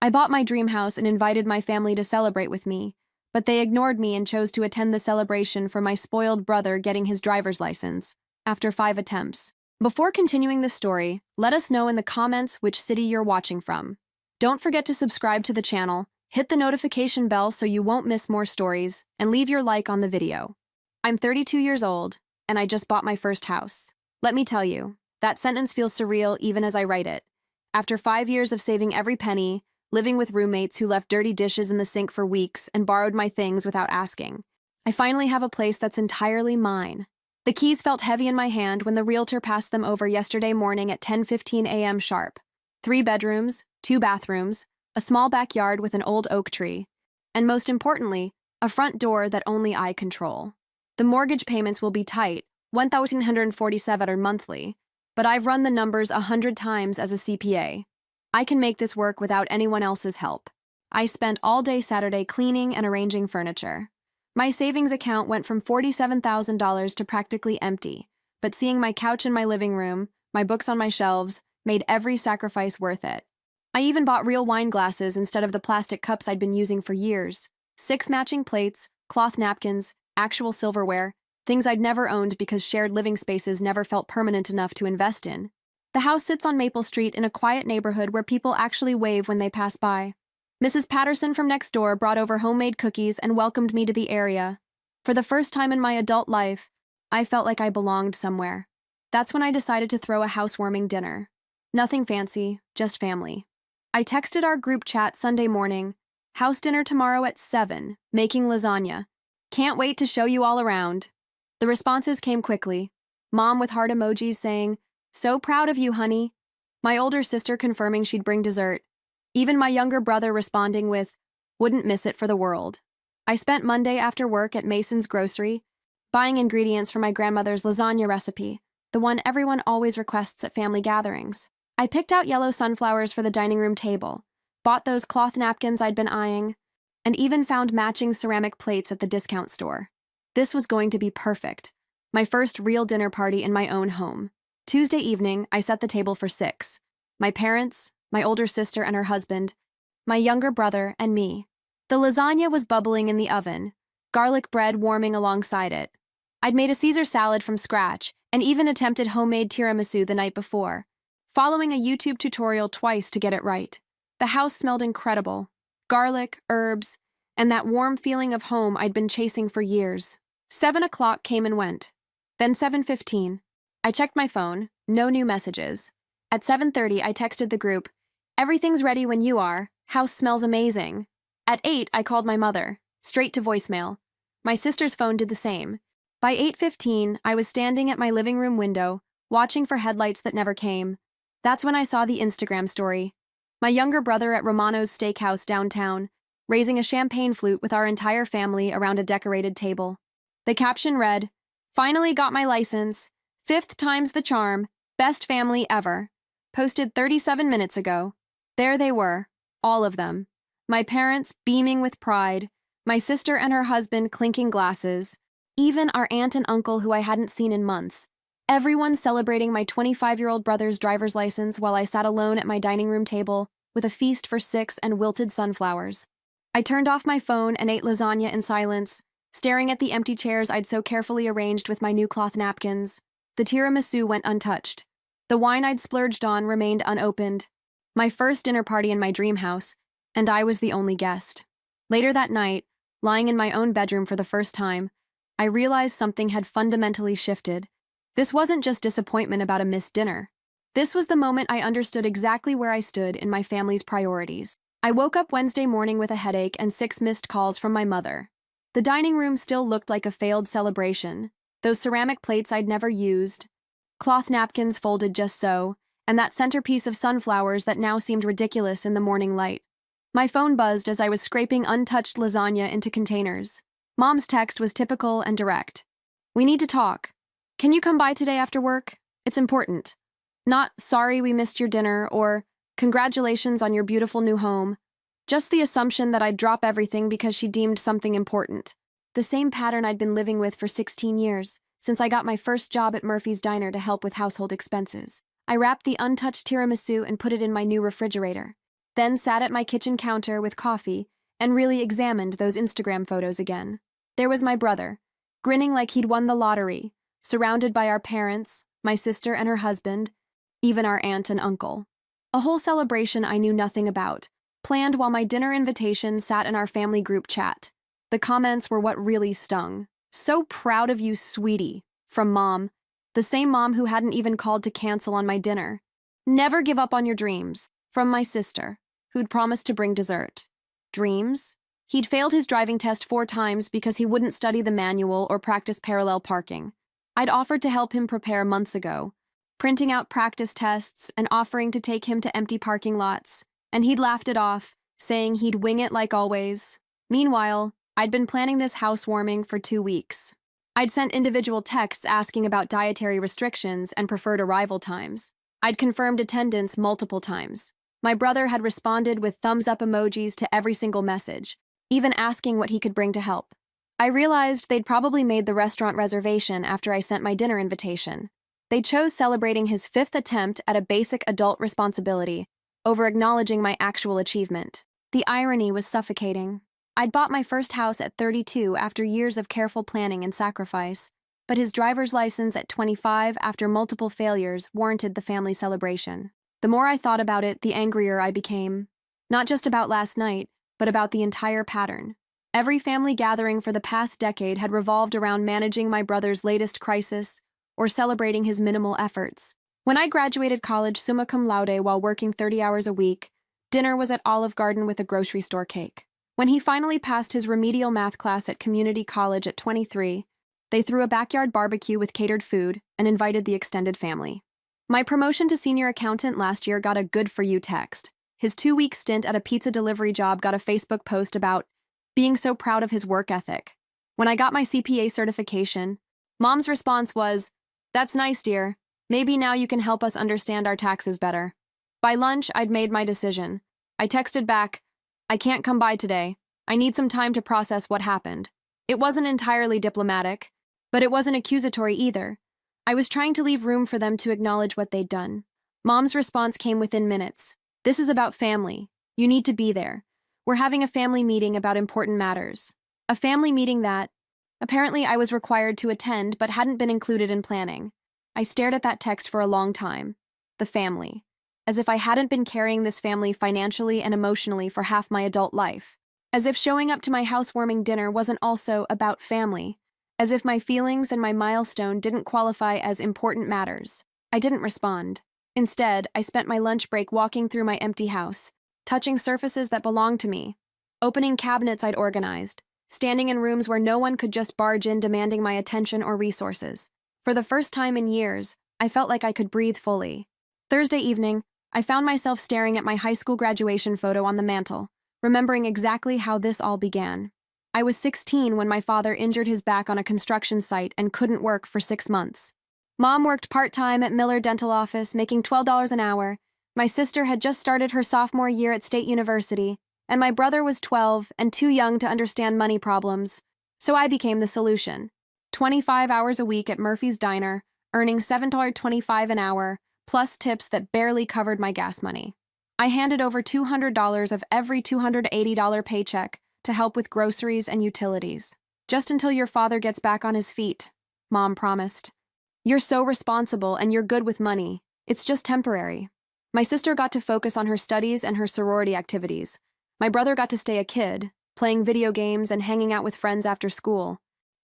I bought my dream house and invited my family to celebrate with me, but they ignored me and chose to attend the celebration for my spoiled brother getting his driver's license after 5 attempts. Before continuing the story, let us know in the comments which city you're watching from. Don't forget to subscribe to the channel, hit the notification bell so you won't miss more stories, and leave your like on the video. I'm 32 years old, and I just bought my first house. Let me tell you, that sentence feels surreal even as I write it. After 5 years of saving every penny, living with roommates who left dirty dishes in the sink for weeks and borrowed my things without asking, I finally have a place that's entirely mine. The keys felt heavy in my hand when the realtor passed them over yesterday morning at 10:15 a.m. sharp. 3 bedrooms, 2 bathrooms, a small backyard with an old oak tree, and most importantly, a front door that only I control. The mortgage payments will be tight, $1,147 monthly, but I've run the numbers 100 times as a CPA. I can make this work without anyone else's help. I spent all day Saturday cleaning and arranging furniture. My savings account went from $47,000 to practically empty, but seeing my couch in my living room, my books on my shelves, made every sacrifice worth it. I even bought real wine glasses instead of the plastic cups I'd been using for years. 6 matching plates, cloth napkins, actual silverware, things I'd never owned because shared living spaces never felt permanent enough to invest in. The house sits on Maple Street in a quiet neighborhood where people actually wave when they pass by. Mrs. Patterson from next door brought over homemade cookies and welcomed me to the area. For the first time in my adult life, I felt like I belonged somewhere. That's when I decided to throw a housewarming dinner. Nothing fancy, just family. I texted our group chat Sunday morning, house dinner tomorrow at 7, making lasagna. Can't wait to show you all around. The responses came quickly. Mom with heart emojis saying, "So proud of you, honey." My older sister confirming she'd bring dessert. Even my younger brother responding with, "Wouldn't miss it for the world." I spent Monday after work at Mason's Grocery, buying ingredients for my grandmother's lasagna recipe, the one everyone always requests at family gatherings. I picked out yellow sunflowers for the dining room table, bought those cloth napkins I'd been eyeing, and even found matching ceramic plates at the discount store. This was going to be perfect, my first real dinner party in my own home. Tuesday evening, I set the table for 6. My parents, my older sister and her husband, my younger brother, and me. The lasagna was bubbling in the oven, garlic bread warming alongside it. I'd made a Caesar salad from scratch and even attempted homemade tiramisu the night before, following a YouTube tutorial twice to get it right. The house smelled incredible. Garlic, herbs, and that warm feeling of home I'd been chasing for years. 7 o'clock came and went. Then 7:15. I checked my phone, no new messages. At 7:30, I texted the group, "Everything's ready when you are. House smells amazing." At 8, I called my mother, straight to voicemail. My sister's phone did the same. By 8:15, I was standing at my living room window, watching for headlights that never came. That's when I saw the Instagram story. My younger brother at Romano's Steakhouse downtown, raising a champagne flute with our entire family around a decorated table. The caption read, "Finally got my license. 5th time's the charm. Best family ever." Posted 37 minutes ago. There they were, all of them. My parents beaming with pride, my sister and her husband clinking glasses, even our aunt and uncle who I hadn't seen in months. Everyone celebrating my 25-year-old brother's driver's license while I sat alone at my dining room table with a feast for 6 and wilted sunflowers. I turned off my phone and ate lasagna in silence, staring at the empty chairs I'd so carefully arranged with my new cloth napkins. The tiramisu went untouched. The wine I'd splurged on remained unopened. My first dinner party in my dream house, and I was the only guest. Later that night, lying in my own bedroom for the first time, I realized something had fundamentally shifted. This wasn't just disappointment about a missed dinner. This was the moment I understood exactly where I stood in my family's priorities. I woke up Wednesday morning with a headache and 6 missed calls from my mother. The dining room still looked like a failed celebration. Those ceramic plates I'd never used, cloth napkins folded just so, and that centerpiece of sunflowers that now seemed ridiculous in the morning light. My phone buzzed as I was scraping untouched lasagna into containers. Mom's text was typical and direct. "We need to talk. Can you come by today after work? It's important." Not, "Sorry we missed your dinner," or "Congratulations on your beautiful new home." Just the assumption that I'd drop everything because she deemed something important. The same pattern I'd been living with for 16 years, since I got my first job at Murphy's Diner to help with household expenses. I wrapped the untouched tiramisu and put it in my new refrigerator. then sat at my kitchen counter with coffee and really examined those Instagram photos again. There was my brother, grinning like he'd won the lottery, surrounded by our parents, my sister and her husband, even our aunt and uncle. A whole celebration I knew nothing about, planned while my dinner invitation sat in our family group chat. The comments were what really stung. "So proud of you, sweetie," from Mom, the same mom who hadn't even called to cancel on my dinner. "Never give up on your dreams," from my sister, who'd promised to bring dessert. Dreams? He'd failed his driving test 4 times because he wouldn't study the manual or practice parallel parking. I'd offered to help him prepare months ago, printing out practice tests and offering to take him to empty parking lots, and he'd laughed it off, saying he'd wing it like always. Meanwhile, I'd been planning this housewarming for 2 weeks. I'd sent individual texts asking about dietary restrictions and preferred arrival times. I'd confirmed attendance multiple times. My brother had responded with thumbs-up emojis to every single message, even asking what he could bring to help. I realized they'd probably made the restaurant reservation after I sent my dinner invitation. They chose celebrating his 5th attempt at a basic adult responsibility over acknowledging my actual achievement. The irony was suffocating. I'd bought my first house at 32 after years of careful planning and sacrifice, but his driver's license at 25 after multiple failures warranted the family celebration. The more I thought about it, the angrier I became. Not just about last night, but about the entire pattern. Every family gathering for the past decade had revolved around managing my brother's latest crisis or celebrating his minimal efforts. When I graduated college summa cum laude while working 30 hours a week, dinner was at Olive Garden with a grocery store cake. When he finally passed his remedial math class at community college at 23, they threw a backyard barbecue with catered food and invited the extended family. My promotion to senior accountant last year got a good for you text. His 2-week stint at a pizza delivery job got a Facebook post about being so proud of his work ethic. When I got my CPA certification, Mom's response was, "That's nice, dear. Maybe now you can help us understand our taxes better." By lunch, I'd made my decision. I texted back, "I can't come by today. I need some time to process what happened." It wasn't entirely diplomatic, but it wasn't accusatory either. I was trying to leave room for them to acknowledge what they'd done. Mom's response came within minutes. "This is about family. You need to be there. We're having a family meeting about important matters." A family meeting that, apparently, I was required to attend but hadn't been included in planning. I stared at that text for a long time. The family. As if I hadn't been carrying this family financially and emotionally for half my adult life. As if showing up to my housewarming dinner wasn't also about family. As if my feelings and my milestone didn't qualify as important matters. I didn't respond. Instead, I spent my lunch break walking through my empty house, touching surfaces that belonged to me, opening cabinets I'd organized, standing in rooms where no one could just barge in demanding my attention or resources. For the first time in years, I felt like I could breathe fully. Thursday evening, I found myself staring at my high school graduation photo on the mantel, remembering exactly how this all began. I was 16 when my father injured his back on a construction site and couldn't work for 6 months. Mom worked part-time at Miller Dental Office, making $12 an hour. My sister had just started her sophomore year at State University, and my brother was 12 and too young to understand money problems. So I became the solution. 25 hours a week at Murphy's Diner, earning $7.25 an hour, plus tips that barely covered my gas money. I handed over $200 of every $280 paycheck to help with groceries and utilities. "Just until your father gets back on his feet," Mom promised. "You're so responsible and you're good with money. It's just temporary." My sister got to focus on her studies and her sorority activities. My brother got to stay a kid, playing video games and hanging out with friends after school.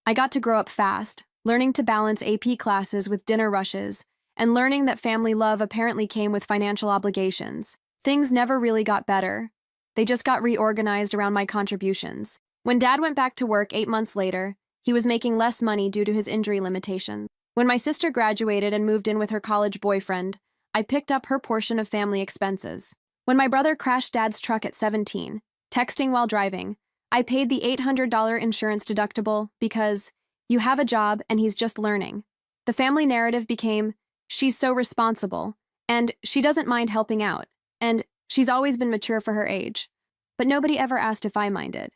I got to grow up fast, learning to balance AP classes with dinner rushes, and learning that family love apparently came with financial obligations. Things never really got better. They just got reorganized around my contributions. When Dad went back to work 8 months later, he was making less money due to his injury limitations. When my sister graduated and moved in with her college boyfriend, I picked up her portion of family expenses. When my brother crashed Dad's truck at 17, texting while driving, I paid the $800 insurance deductible because you have a job and he's just learning. The family narrative became, she's so responsible, and she doesn't mind helping out, and she's always been mature for her age. But nobody ever asked if I minded.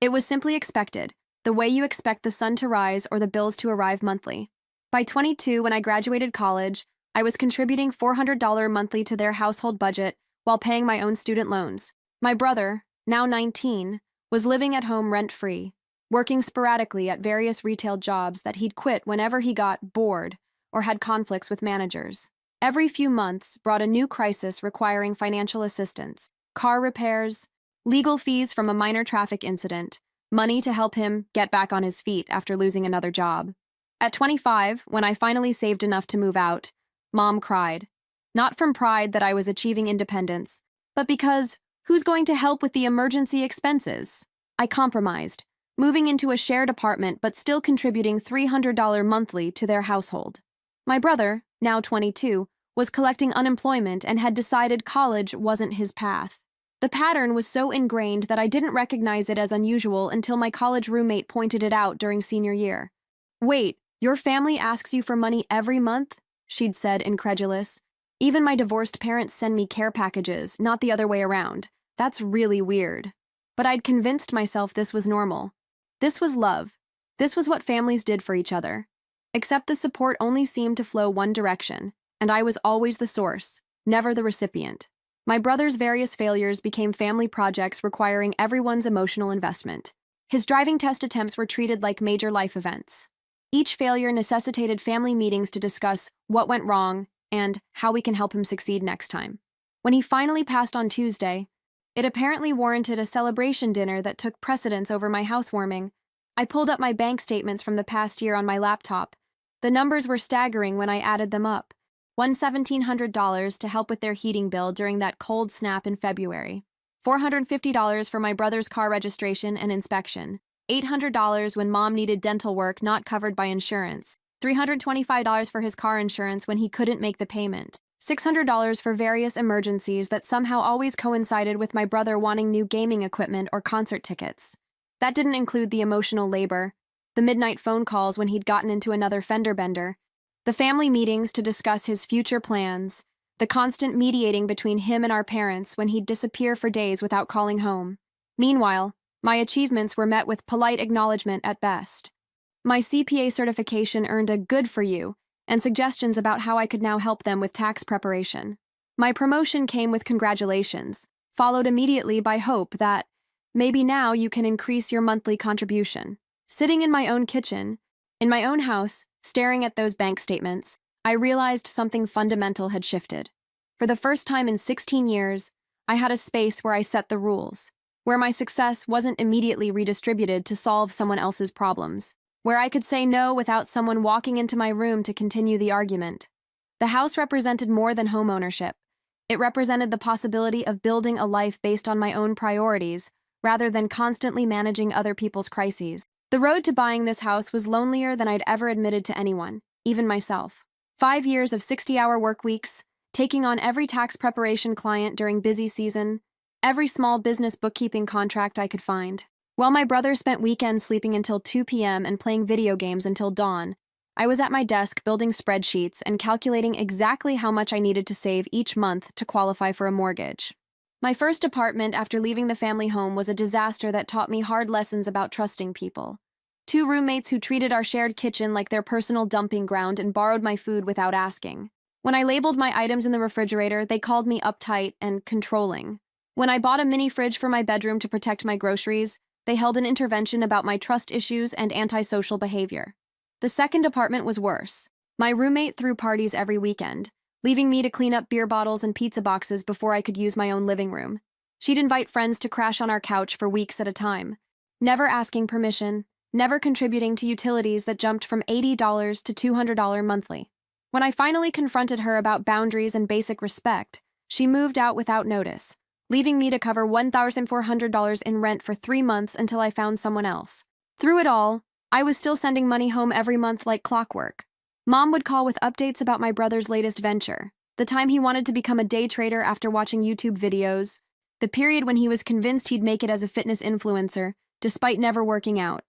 It was simply expected, the way you expect the sun to rise or the bills to arrive monthly. By 22, when I graduated college, I was contributing $400 monthly to their household budget while paying my own student loans. My brother, now 19, was living at home rent-free, working sporadically at various retail jobs that he'd quit whenever he got bored or had conflicts with managers. Every few months brought a new crisis requiring financial assistance, car repairs, legal fees from a minor traffic incident, money to help him get back on his feet after losing another job. At 25, when I finally saved enough to move out, Mom cried. Not from pride that I was achieving independence, but because who's going to help with the emergency expenses? I compromised, moving into a shared apartment but still contributing $300 monthly to their household. My brother, now 22, was collecting unemployment and had decided college wasn't his path. The pattern was so ingrained that I didn't recognize it as unusual until my college roommate pointed it out during senior year. "Wait, your family asks you for money every month?" she'd said, incredulous. "Even my divorced parents send me care packages, not the other way around. That's really weird." But I'd convinced myself this was normal. This was love. This was what families did for each other. Except the support only seemed to flow one direction, and I was always the source, never the recipient. My brother's various failures became family projects requiring everyone's emotional investment. His driving test attempts were treated like major life events. Each failure necessitated family meetings to discuss what went wrong and how we can help him succeed next time. When he finally passed on Tuesday, it apparently warranted a celebration dinner that took precedence over my housewarming. I pulled up my bank statements from the past year on my laptop. The numbers were staggering when I added them up. $1,700 to help with their heating bill during that cold snap in February. $450 for my brother's car registration and inspection. $800 when Mom needed dental work not covered by insurance. $325 for his car insurance when he couldn't make the payment. $600 for various emergencies that somehow always coincided with my brother wanting new gaming equipment or concert tickets. That didn't include the emotional labor, the midnight phone calls when he'd gotten into another fender bender, the family meetings to discuss his future plans, the constant mediating between him and our parents when he'd disappear for days without calling home. Meanwhile, my achievements were met with polite acknowledgement at best. My CPA certification earned a good for you and suggestions about how I could now help them with tax preparation. My promotion came with congratulations, followed immediately by hope that maybe now you can increase your monthly contribution. Sitting in my own kitchen, in my own house, staring at those bank statements, I realized something fundamental had shifted. For the first time in 16 years, I had a space where I set the rules, where my success wasn't immediately redistributed to solve someone else's problems, where I could say no without someone walking into my room to continue the argument. The house represented more than home ownership. It represented the possibility of building a life based on my own priorities, rather than constantly managing other people's crises. The road to buying this house was lonelier than I'd ever admitted to anyone, even myself. 5 years of 60-hour work weeks, taking on every tax preparation client during busy season, every small business bookkeeping contract I could find. While my brother spent weekends sleeping until 2 p.m. and playing video games until dawn, I was at my desk building spreadsheets and calculating exactly how much I needed to save each month to qualify for a mortgage. My first apartment after leaving the family home was a disaster that taught me hard lessons about trusting people. 2 roommates who treated our shared kitchen like their personal dumping ground and borrowed my food without asking. When I labeled my items in the refrigerator, they called me uptight and controlling. When I bought a mini fridge for my bedroom to protect my groceries, they held an intervention about my trust issues and antisocial behavior. The second apartment was worse. My roommate threw parties every weekend, leaving me to clean up beer bottles and pizza boxes before I could use my own living room. She'd invite friends to crash on our couch for weeks at a time, never asking permission, never contributing to utilities that jumped from $80 to $200 monthly. When I finally confronted her about boundaries and basic respect, she moved out without notice, leaving me to cover $1,400 in rent for 3 months until I found someone else. Through it all, I was still sending money home every month like clockwork. Mom would call with updates about my brother's latest venture, the time he wanted to become a day trader after watching YouTube videos, the period when he was convinced he'd make it as a fitness influencer, despite never working out,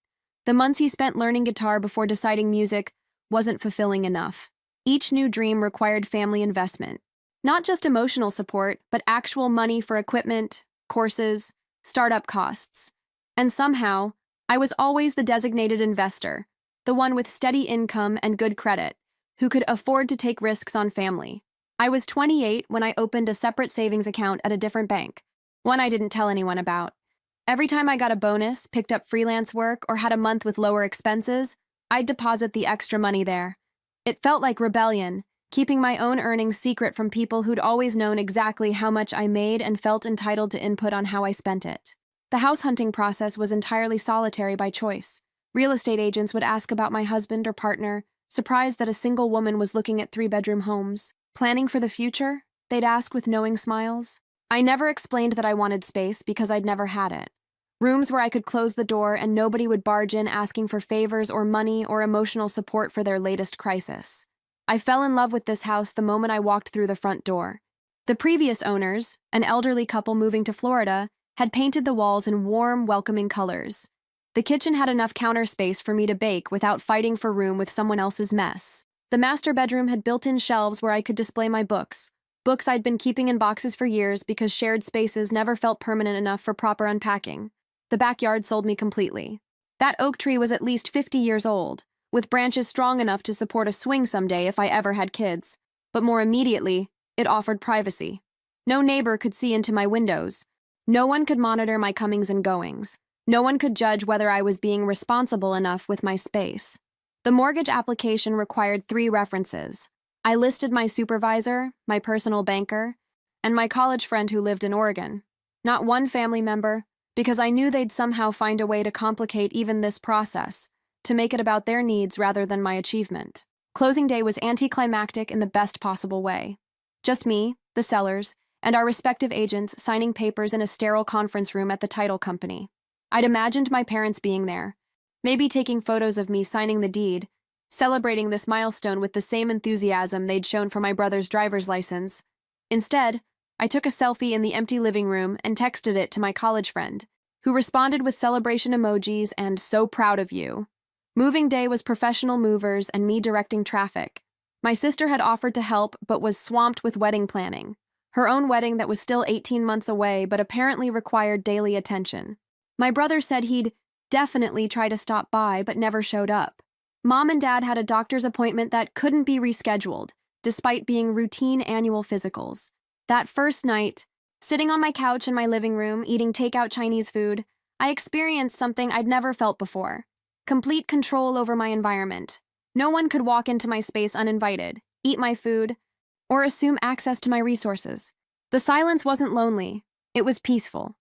the months he spent learning guitar before deciding music wasn't fulfilling enough. Each new dream required family investment. Not just emotional support, but actual money for equipment, courses, startup costs. And somehow, I was always the designated investor, the one with steady income and good credit, who could afford to take risks on family. I was 28 when I opened a separate savings account at a different bank, one I didn't tell anyone about. Every time I got a bonus, picked up freelance work, or had a month with lower expenses, I'd deposit the extra money there. It felt like rebellion, keeping my own earnings secret from people who'd always known exactly how much I made and felt entitled to input on how I spent it. The house hunting process was entirely solitary by choice. Real estate agents would ask about my husband or partner, surprised that a single woman was looking at 3-bedroom homes. Planning for the future? They'd ask with knowing smiles. I never explained that I wanted space because I'd never had it. Rooms where I could close the door and nobody would barge in asking for favors or money or emotional support for their latest crisis. I fell in love with this house the moment I walked through the front door. The previous owners, an elderly couple moving to Florida, had painted the walls in warm, welcoming colors. The kitchen had enough counter space for me to bake without fighting for room with someone else's mess. The master bedroom had built-in shelves where I could display my books I'd been keeping in boxes for years because shared spaces never felt permanent enough for proper unpacking. The backyard sold me completely. That oak tree was at least 50 years old, with branches strong enough to support a swing someday if I ever had kids. But more immediately, it offered privacy. No neighbor could see into my windows. No one could monitor my comings and goings. No one could judge whether I was being responsible enough with my space. The mortgage application required 3 references. I listed my supervisor, my personal banker, and my college friend who lived in Oregon. Not one family member, because I knew they'd somehow find a way to complicate even this process, to make it about their needs rather than my achievement. Closing day was anticlimactic in the best possible way. Just me, the sellers, and our respective agents signing papers in a sterile conference room at the title company. I'd imagined my parents being there, maybe taking photos of me signing the deed, celebrating this milestone with the same enthusiasm they'd shown for my brother's driver's license. Instead, I took a selfie in the empty living room and texted it to my college friend, who responded with celebration emojis and "so proud of you." Moving day was professional movers and me directing traffic. My sister had offered to help but was swamped with wedding planning. Her own wedding that was still 18 months away but apparently required daily attention. My brother said he'd definitely try to stop by but never showed up. Mom and Dad had a doctor's appointment that couldn't be rescheduled, despite being routine annual physicals. That first night, sitting on my couch in my living room, eating takeout Chinese food, I experienced something I'd never felt before. Complete control over my environment. No one could walk into my space uninvited, eat my food, or assume access to my resources. The silence wasn't lonely. It was peaceful.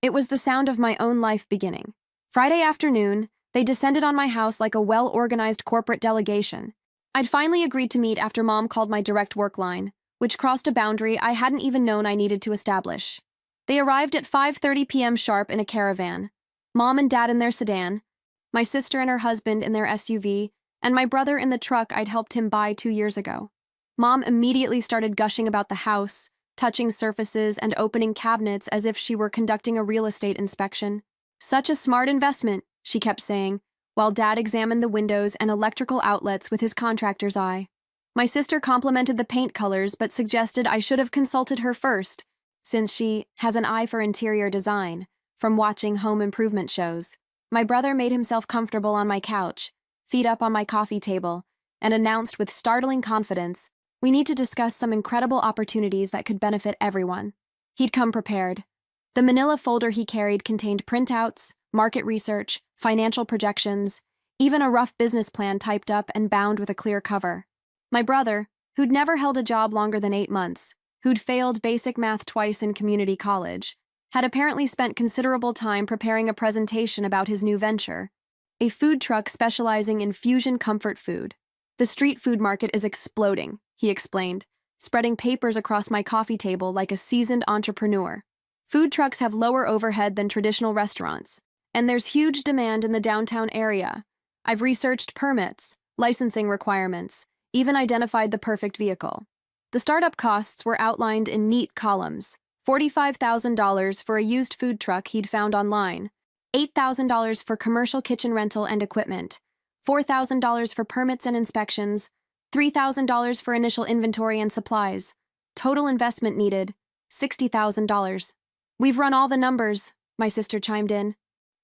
It was the sound of my own life beginning. Friday afternoon, they descended on my house like a well-organized corporate delegation. I'd finally agreed to meet after Mom called my direct work line, which crossed a boundary I hadn't even known I needed to establish. They arrived at 5:30 p.m. sharp in a caravan. Mom and Dad in their sedan, my sister and her husband in their SUV, and my brother in the truck I'd helped him buy 2 years ago. Mom immediately started gushing about the house, touching surfaces and opening cabinets as if she were conducting a real estate inspection. "Such a smart investment," she kept saying, while Dad examined the windows and electrical outlets with his contractor's eye. My sister complimented the paint colors but suggested I should have consulted her first, since she has an eye for interior design, from watching home improvement shows. My brother made himself comfortable on my couch, feet up on my coffee table, and announced with startling confidence, "We need to discuss some incredible opportunities that could benefit everyone." He'd come prepared. The manila folder he carried contained printouts, market research, financial projections, even a rough business plan typed up and bound with a clear cover. My brother, who'd never held a job longer than 8 months, who'd failed basic math twice in community college, had apparently spent considerable time preparing a presentation about his new venture, a food truck specializing in fusion comfort food. "The street food market is exploding," he explained, spreading papers across my coffee table like a seasoned entrepreneur. "Food trucks have lower overhead than traditional restaurants, and there's huge demand in the downtown area. I've researched permits, licensing requirements, even identified the perfect vehicle." The startup costs were outlined in neat columns: $45,000 for a used food truck he'd found online, $8,000 for commercial kitchen rental and equipment, $4,000 for permits and inspections, $3,000 for initial inventory and supplies. Total investment needed, $60,000. "We've run all the numbers," my sister chimed in,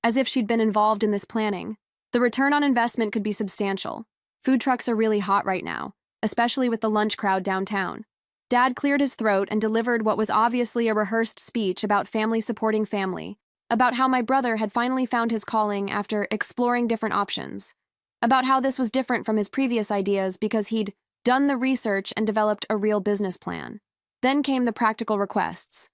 as if she'd been involved in this planning. "The return on investment could be substantial. Food trucks are really hot right now, especially with the lunch crowd downtown." Dad cleared his throat and delivered what was obviously a rehearsed speech about family supporting family, about how my brother had finally found his calling after exploring different options, about how this was different from his previous ideas because he'd done the research and developed a real business plan. Then came the practical requests,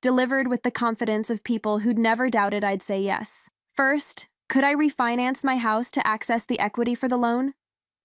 delivered with the confidence of people who'd never doubted I'd say yes. First, could I refinance my house to access the equity for the loan?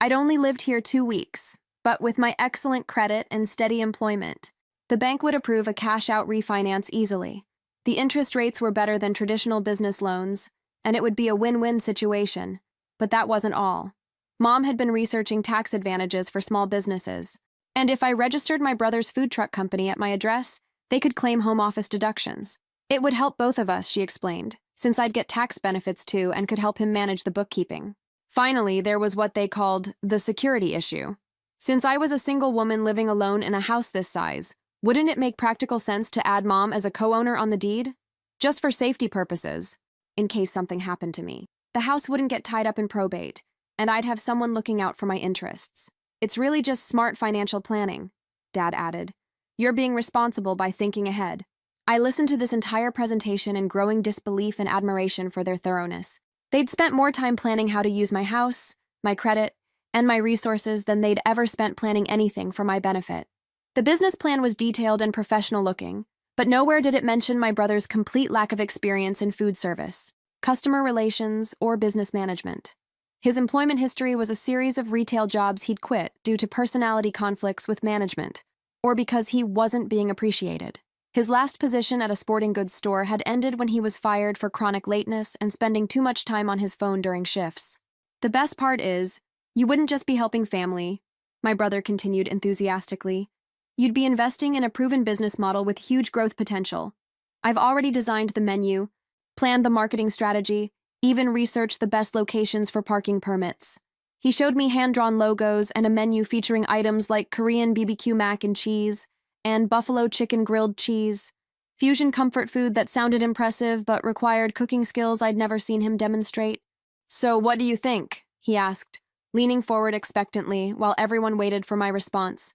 I'd only lived here 2 weeks, but with my excellent credit and steady employment, the bank would approve a cash-out refinance easily. The interest rates were better than traditional business loans, and it would be a win-win situation. But that wasn't all. Mom had been researching tax advantages for small businesses, and if I registered my brother's food truck company at my address, they could claim home office deductions. It would help both of us, she explained, since I'd get tax benefits too and could help him manage the bookkeeping. Finally, there was what they called the security issue. Since I was a single woman living alone in a house this size, wouldn't it make practical sense to add Mom as a co-owner on the deed? Just for safety purposes, in case something happened to me. The house wouldn't get tied up in probate, and I'd have someone looking out for my interests. It's really just smart financial planning, Dad added. You're being responsible by thinking ahead. I listened to this entire presentation in growing disbelief and admiration for their thoroughness. They'd spent more time planning how to use my house, my credit, and my resources than they'd ever spent planning anything for my benefit. The business plan was detailed and professional looking, but nowhere did it mention my brother's complete lack of experience in food service, customer relations, or business management. His employment history was a series of retail jobs he'd quit due to personality conflicts with management, or because he wasn't being appreciated. His last position at a sporting goods store had ended when he was fired for chronic lateness and spending too much time on his phone during shifts. The best part is, you wouldn't just be helping family, my brother continued enthusiastically. You'd be investing in a proven business model with huge growth potential. I've already designed the menu, planned the marketing strategy, even researched the best locations for parking permits. He showed me hand-drawn logos and a menu featuring items like Korean BBQ mac and cheese and buffalo chicken grilled cheese, fusion comfort food that sounded impressive but required cooking skills I'd never seen him demonstrate. So what do you think? He asked, leaning forward expectantly while everyone waited for my response.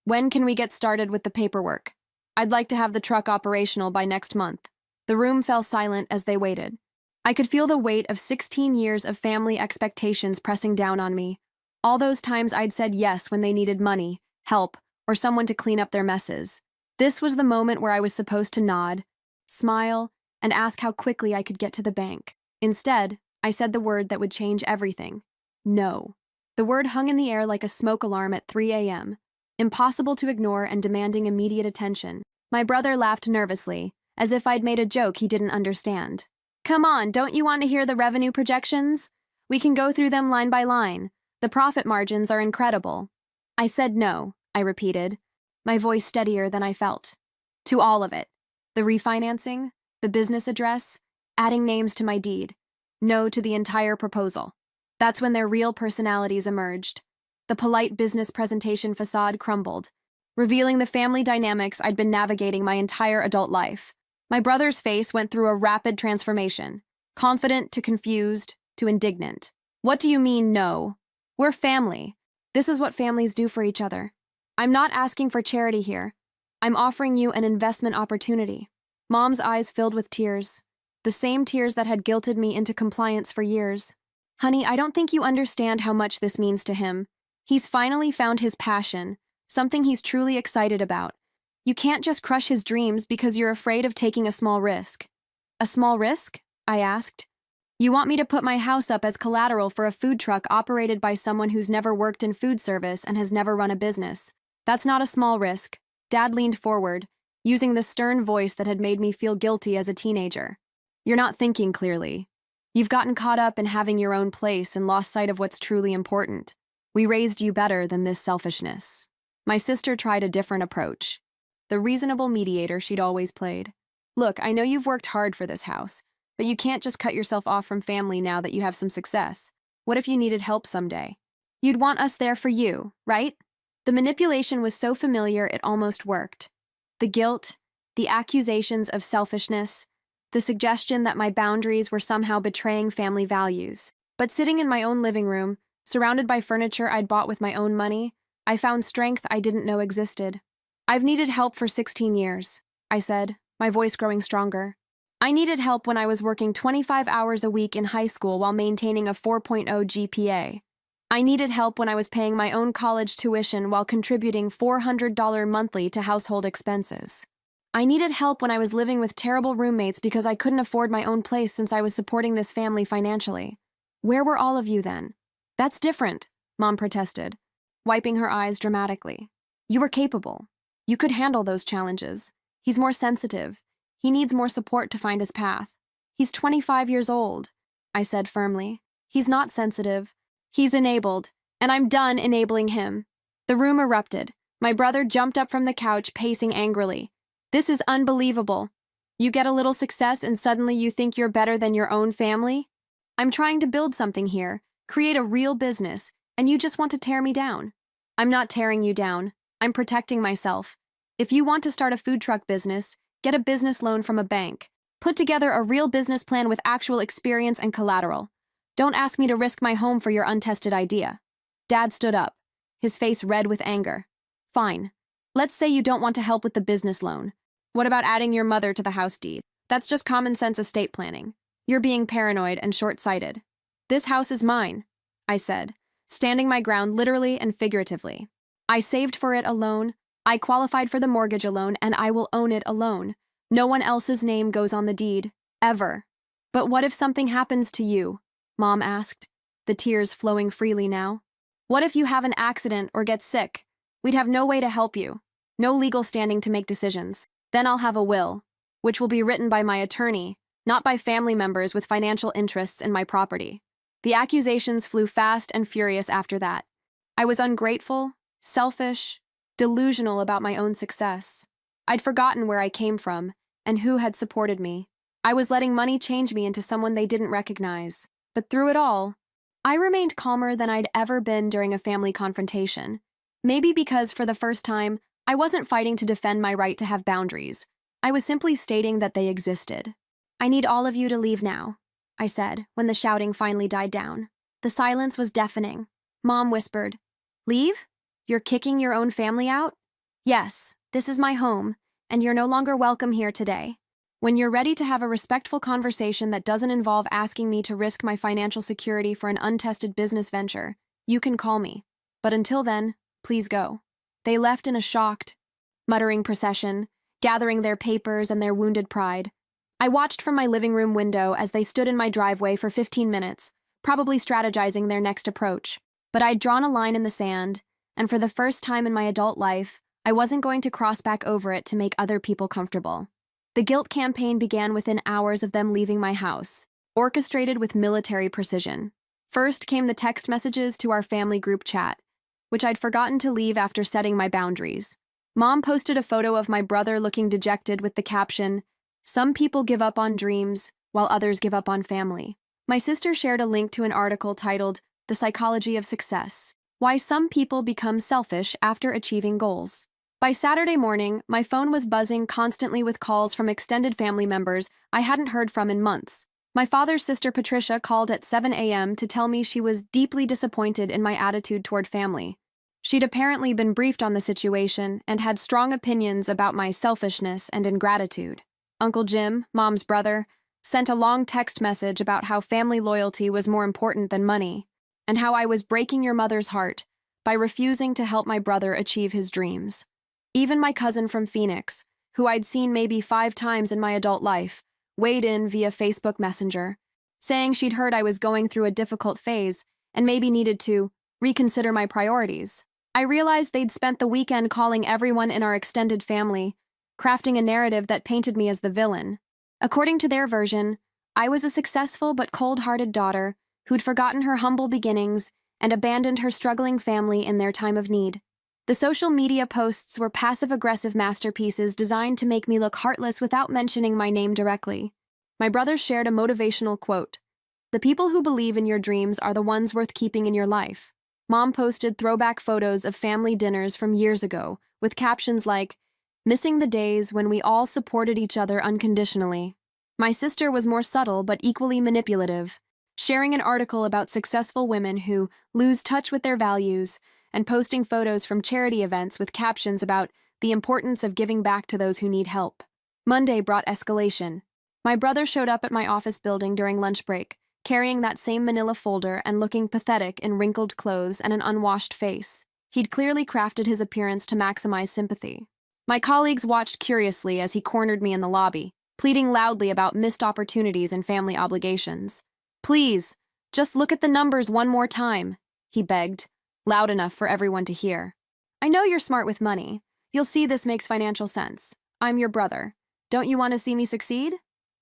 When can we get started with the paperwork? I'd like to have the truck operational by next month. The room fell silent as they waited. I could feel the weight of 16 years of family expectations pressing down on me. All those times I'd said yes when they needed money, help, or someone to clean up their messes. This was the moment where I was supposed to nod, smile, and ask how quickly I could get to the bank. Instead, I said the word that would change everything. No. The word hung in the air like a smoke alarm at 3 a.m., impossible to ignore and demanding immediate attention. My brother laughed nervously, as if I'd made a joke he didn't understand. Come on, don't you want to hear the revenue projections? We can go through them line by line. The profit margins are incredible. I said no, I repeated, my voice steadier than I felt. To all of it. The refinancing, the business address, adding names to my deed. No to the entire proposal. That's when their real personalities emerged. The polite business presentation facade crumbled, revealing the family dynamics I'd been navigating my entire adult life. My brother's face went through a rapid transformation, confident to confused to indignant. What do you mean, no? We're family. This is what families do for each other. I'm not asking for charity here. I'm offering you an investment opportunity. Mom's eyes filled with tears, the same tears that had guilted me into compliance for years. Honey, I don't think you understand how much this means to him. He's finally found his passion, something he's truly excited about. You can't just crush his dreams because you're afraid of taking a small risk. A small risk? I asked. You want me to put my house up as collateral for a food truck operated by someone who's never worked in food service and has never run a business. That's not a small risk. Dad leaned forward, using the stern voice that had made me feel guilty as a teenager. You're not thinking clearly. You've gotten caught up in having your own place and lost sight of what's truly important. We raised you better than this selfishness. My sister tried a different approach. The reasonable mediator she'd always played. Look, I know you've worked hard for this house, but you can't just cut yourself off from family now that you have some success. What if you needed help someday? You'd want us there for you, right? The manipulation was so familiar it almost worked. The guilt, the accusations of selfishness, the suggestion that my boundaries were somehow betraying family values. But sitting in my own living room, surrounded by furniture I'd bought with my own money, I found strength I didn't know existed. I've needed help for 16 years, I said, my voice growing stronger. I needed help when I was working 25 hours a week in high school while maintaining a 4.0 GPA. I needed help when I was paying my own college tuition while contributing $400 monthly to household expenses. I needed help when I was living with terrible roommates because I couldn't afford my own place since I was supporting this family financially. Where were all of you then? That's different, Mom protested, wiping her eyes dramatically. You were capable. You could handle those challenges. He's more sensitive. He needs more support to find his path. He's 25 years old, I said firmly. He's not sensitive. He's enabled, and I'm done enabling him. The room erupted. My brother jumped up from the couch, pacing angrily. This is unbelievable. You get a little success and suddenly you think you're better than your own family? I'm trying to build something here, create a real business, and you just want to tear me down. I'm not tearing you down. I'm protecting myself. If you want to start a food truck business, get a business loan from a bank. Put together a real business plan with actual experience and collateral. Don't ask me to risk my home for your untested idea. Dad stood up, his face red with anger. Fine. Let's say you don't want to help with the business loan. What about adding your mother to the house deed? That's just common sense estate planning. You're being paranoid and short-sighted. This house is mine, I said, standing my ground literally and figuratively. I saved for it alone. I qualified for the mortgage alone, and I will own it alone. No one else's name goes on the deed, ever. But what if something happens to you? Mom asked, the tears flowing freely now. What if you have an accident or get sick? We'd have no way to help you. No legal standing to make decisions. Then I'll have a will, which will be written by my attorney, not by family members with financial interests in my property. The accusations flew fast and furious after that. I was ungrateful, selfish, delusional about my own success. I'd forgotten where I came from and who had supported me. I was letting money change me into someone they didn't recognize. But through it all, I remained calmer than I'd ever been during a family confrontation. Maybe because for the first time, I wasn't fighting to defend my right to have boundaries. I was simply stating that they existed. I need all of you to leave now, I said, when the shouting finally died down. The silence was deafening. Mom whispered, Leave? You're kicking your own family out? Yes, this is my home, and you're no longer welcome here today. When you're ready to have a respectful conversation that doesn't involve asking me to risk my financial security for an untested business venture, you can call me. But until then, please go. They left in a shocked, muttering procession, gathering their papers and their wounded pride. I watched from my living room window as they stood in my driveway for 15 minutes, probably strategizing their next approach. But I'd drawn a line in the sand, and for the first time in my adult life, I wasn't going to cross back over it to make other people comfortable. The guilt campaign began within hours of them leaving my house, orchestrated with military precision. First came the text messages to our family group chat, which I'd forgotten to leave after setting my boundaries. Mom posted a photo of my brother looking dejected with the caption, "Some people give up on dreams, while others give up on family." My sister shared a link to an article titled, "The Psychology of Success: Why Some People Become Selfish After Achieving Goals." By Saturday morning, my phone was buzzing constantly with calls from extended family members I hadn't heard from in months. My father's sister Patricia called at 7 a.m. to tell me she was deeply disappointed in my attitude toward family. She'd apparently been briefed on the situation and had strong opinions about my selfishness and ingratitude. Uncle Jim, Mom's brother, sent a long text message about how family loyalty was more important than money, and how I was breaking your mother's heart by refusing to help my brother achieve his dreams. Even my cousin from Phoenix, who I'd seen maybe 5 times in my adult life, weighed in via Facebook Messenger, saying she'd heard I was going through a difficult phase and maybe needed to reconsider my priorities. I realized they'd spent the weekend calling everyone in our extended family, crafting a narrative that painted me as the villain. According to their version, I was a successful but cold-hearted daughter who'd forgotten her humble beginnings and abandoned her struggling family in their time of need. The social media posts were passive-aggressive masterpieces designed to make me look heartless without mentioning my name directly. My brother shared a motivational quote, "The people who believe in your dreams are the ones worth keeping in your life." Mom posted throwback photos of family dinners from years ago, with captions like, "Missing the days when we all supported each other unconditionally." My sister was more subtle but equally manipulative, sharing an article about successful women who lose touch with their values and posting photos from charity events with captions about the importance of giving back to those who need help. Monday brought escalation. My brother showed up at my office building during lunch break, carrying that same manila folder and looking pathetic in wrinkled clothes and an unwashed face. He'd clearly crafted his appearance to maximize sympathy. My colleagues watched curiously as he cornered me in the lobby, pleading loudly about missed opportunities and family obligations. "Please, just look at the numbers one more time," he begged, loud enough for everyone to hear. "I know you're smart with money. You'll see this makes financial sense. I'm your brother. Don't you want to see me succeed?"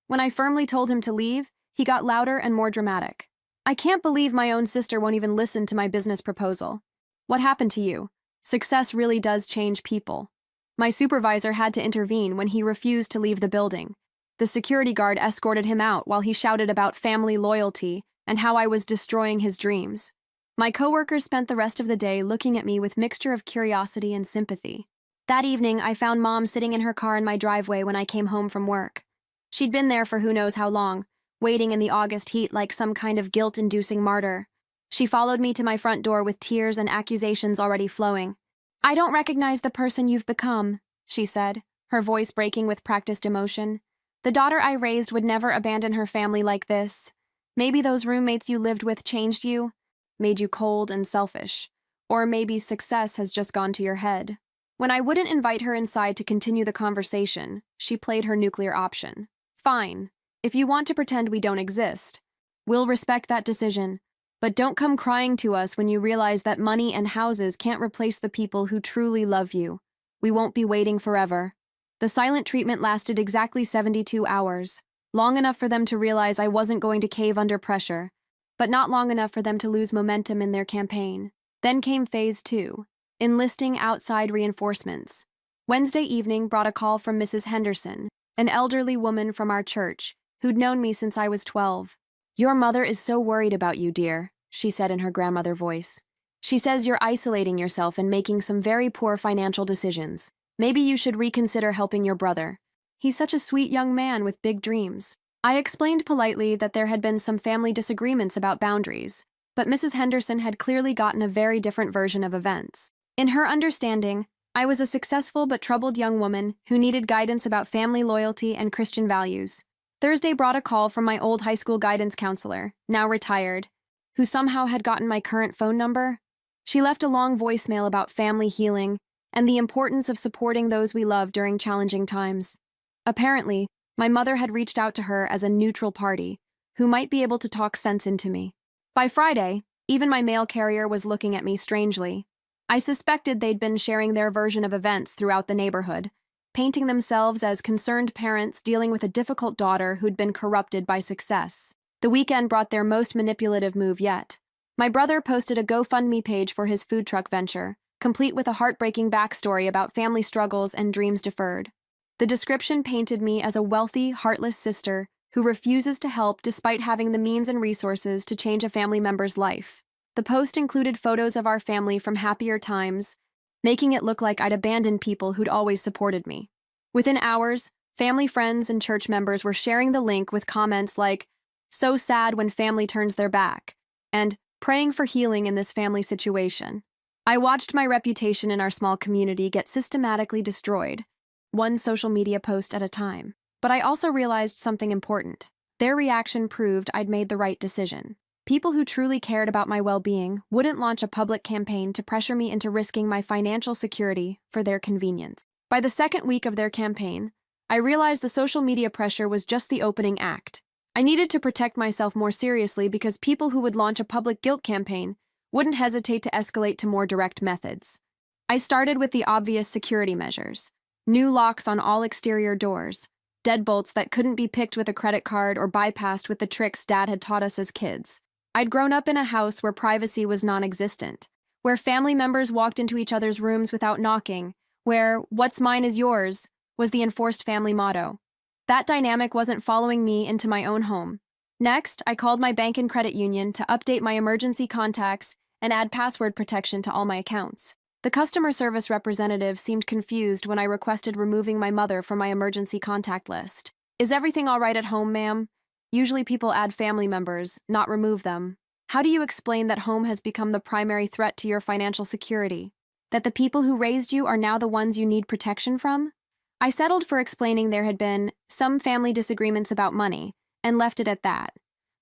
When I firmly told him to leave, he got louder and more dramatic. "I can't believe my own sister won't even listen to my business proposal. What happened to you? Success really does change people." My supervisor had to intervene when he refused to leave the building. The security guard escorted him out while he shouted about family loyalty and how I was destroying his dreams. My coworkers spent the rest of the day looking at me with mixture of curiosity and sympathy. That evening, I found Mom sitting in her car in my driveway when I came home from work. She'd been there for who knows how long, waiting in the August heat like some kind of guilt-inducing martyr. She followed me to my front door with tears and accusations already flowing. "I don't recognize the person you've become," she said, her voice breaking with practiced emotion. "The daughter I raised would never abandon her family like this. Maybe those roommates you lived with changed you, made you cold and selfish. Or maybe success has just gone to your head." When I wouldn't invite her inside to continue the conversation, she played her nuclear option. "Fine. If you want to pretend we don't exist, we'll respect that decision. But don't come crying to us when you realize that money and houses can't replace the people who truly love you. We won't be waiting forever." The silent treatment lasted exactly 72 hours, long enough for them to realize I wasn't going to cave under pressure, but not long enough for them to lose momentum in their campaign. Then came phase 2, enlisting outside reinforcements. Wednesday evening brought a call from Mrs. Henderson, an elderly woman from our church, who'd known me since I was 12. "Your mother is so worried about you, dear," she said in her grandmother voice. "She says you're isolating yourself and making some very poor financial decisions. Maybe you should reconsider helping your brother. He's such a sweet young man with big dreams." I explained politely that there had been some family disagreements about boundaries, but Mrs. Henderson had clearly gotten a very different version of events. In her understanding, I was a successful but troubled young woman who needed guidance about family loyalty and Christian values. Thursday brought a call from my old high school guidance counselor, now retired, who somehow had gotten my current phone number. She left a long voicemail about family healing and the importance of supporting those we love during challenging times. Apparently, my mother had reached out to her as a neutral party, who might be able to talk sense into me. By Friday, even my mail carrier was looking at me strangely. I suspected they'd been sharing their version of events throughout the neighborhood, painting themselves as concerned parents dealing with a difficult daughter who'd been corrupted by success. The weekend brought their most manipulative move yet. My brother posted a GoFundMe page for his food truck venture, complete with a heartbreaking backstory about family struggles and dreams deferred. The description painted me as a wealthy, heartless sister who refuses to help despite having the means and resources to change a family member's life. The post included photos of our family from happier times, making it look like I'd abandoned people who'd always supported me. Within hours, family friends and church members were sharing the link with comments like, "So sad when family turns their back," and "praying for healing in this family situation." I watched my reputation in our small community get systematically destroyed, one social media post at a time. But I also realized something important. Their reaction proved I'd made the right decision. People who truly cared about my well-being wouldn't launch a public campaign to pressure me into risking my financial security for their convenience. By the second week of their campaign, I realized the social media pressure was just the opening act. I needed to protect myself more seriously because people who would launch a public guilt campaign wouldn't hesitate to escalate to more direct methods. I started with the obvious security measures: new locks on all exterior doors, deadbolts that couldn't be picked with a credit card or bypassed with the tricks Dad had taught us as kids. I'd grown up in a house where privacy was non-existent, where family members walked into each other's rooms without knocking, where "what's mine is yours" was the enforced family motto. That dynamic wasn't following me into my own home. Next, I called my bank and credit union to update my emergency contacts and add password protection to all my accounts. The customer service representative seemed confused when I requested removing my mother from my emergency contact list. "Is everything all right at home, ma'am? Usually people add family members, not remove them. How do you explain that home has become the primary threat to your financial security?" That the people who raised you are now the ones you need protection from? I settled for explaining there had been some family disagreements about money and left it at that.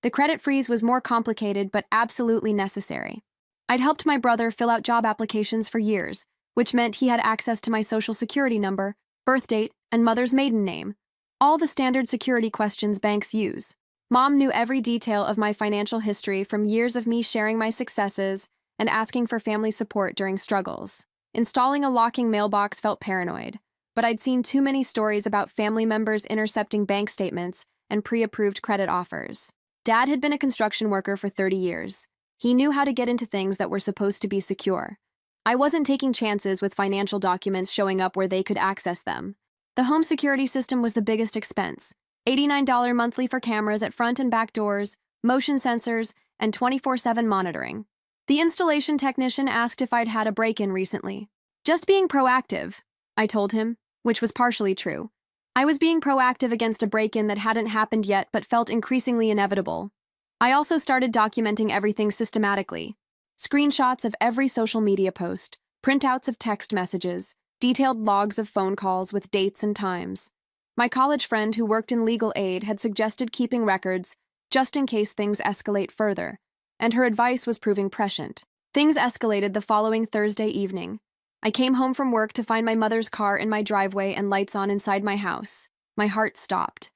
The credit freeze was more complicated but absolutely necessary. I'd helped my brother fill out job applications for years, which meant he had access to my social security number, birth date, and mother's maiden name. All the standard security questions banks use. Mom knew every detail of my financial history from years of me sharing my successes and asking for family support during struggles. Installing a locking mailbox felt paranoid, but I'd seen too many stories about family members intercepting bank statements and pre-approved credit offers. Dad had been a construction worker for 30 years. He knew how to get into things that were supposed to be secure. I wasn't taking chances with financial documents showing up where they could access them. The home security system was the biggest expense. $89 monthly for cameras at front and back doors, motion sensors, and 24/7 monitoring. The installation technician asked if I'd had a break-in recently. Just being proactive, I told him, which was partially true. I was being proactive against a break-in that hadn't happened yet but felt increasingly inevitable. I also started documenting everything systematically. Screenshots of every social media post, printouts of text messages, detailed logs of phone calls with dates and times. My college friend who worked in legal aid had suggested keeping records just in case things escalate further, and her advice was proving prescient. Things escalated the following Thursday evening. I came home from work to find my mother's car in my driveway and lights on inside my house. My heart stopped.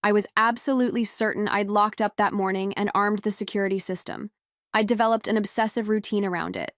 I was absolutely certain I'd locked up that morning and armed the security system. I'd developed an obsessive routine around it.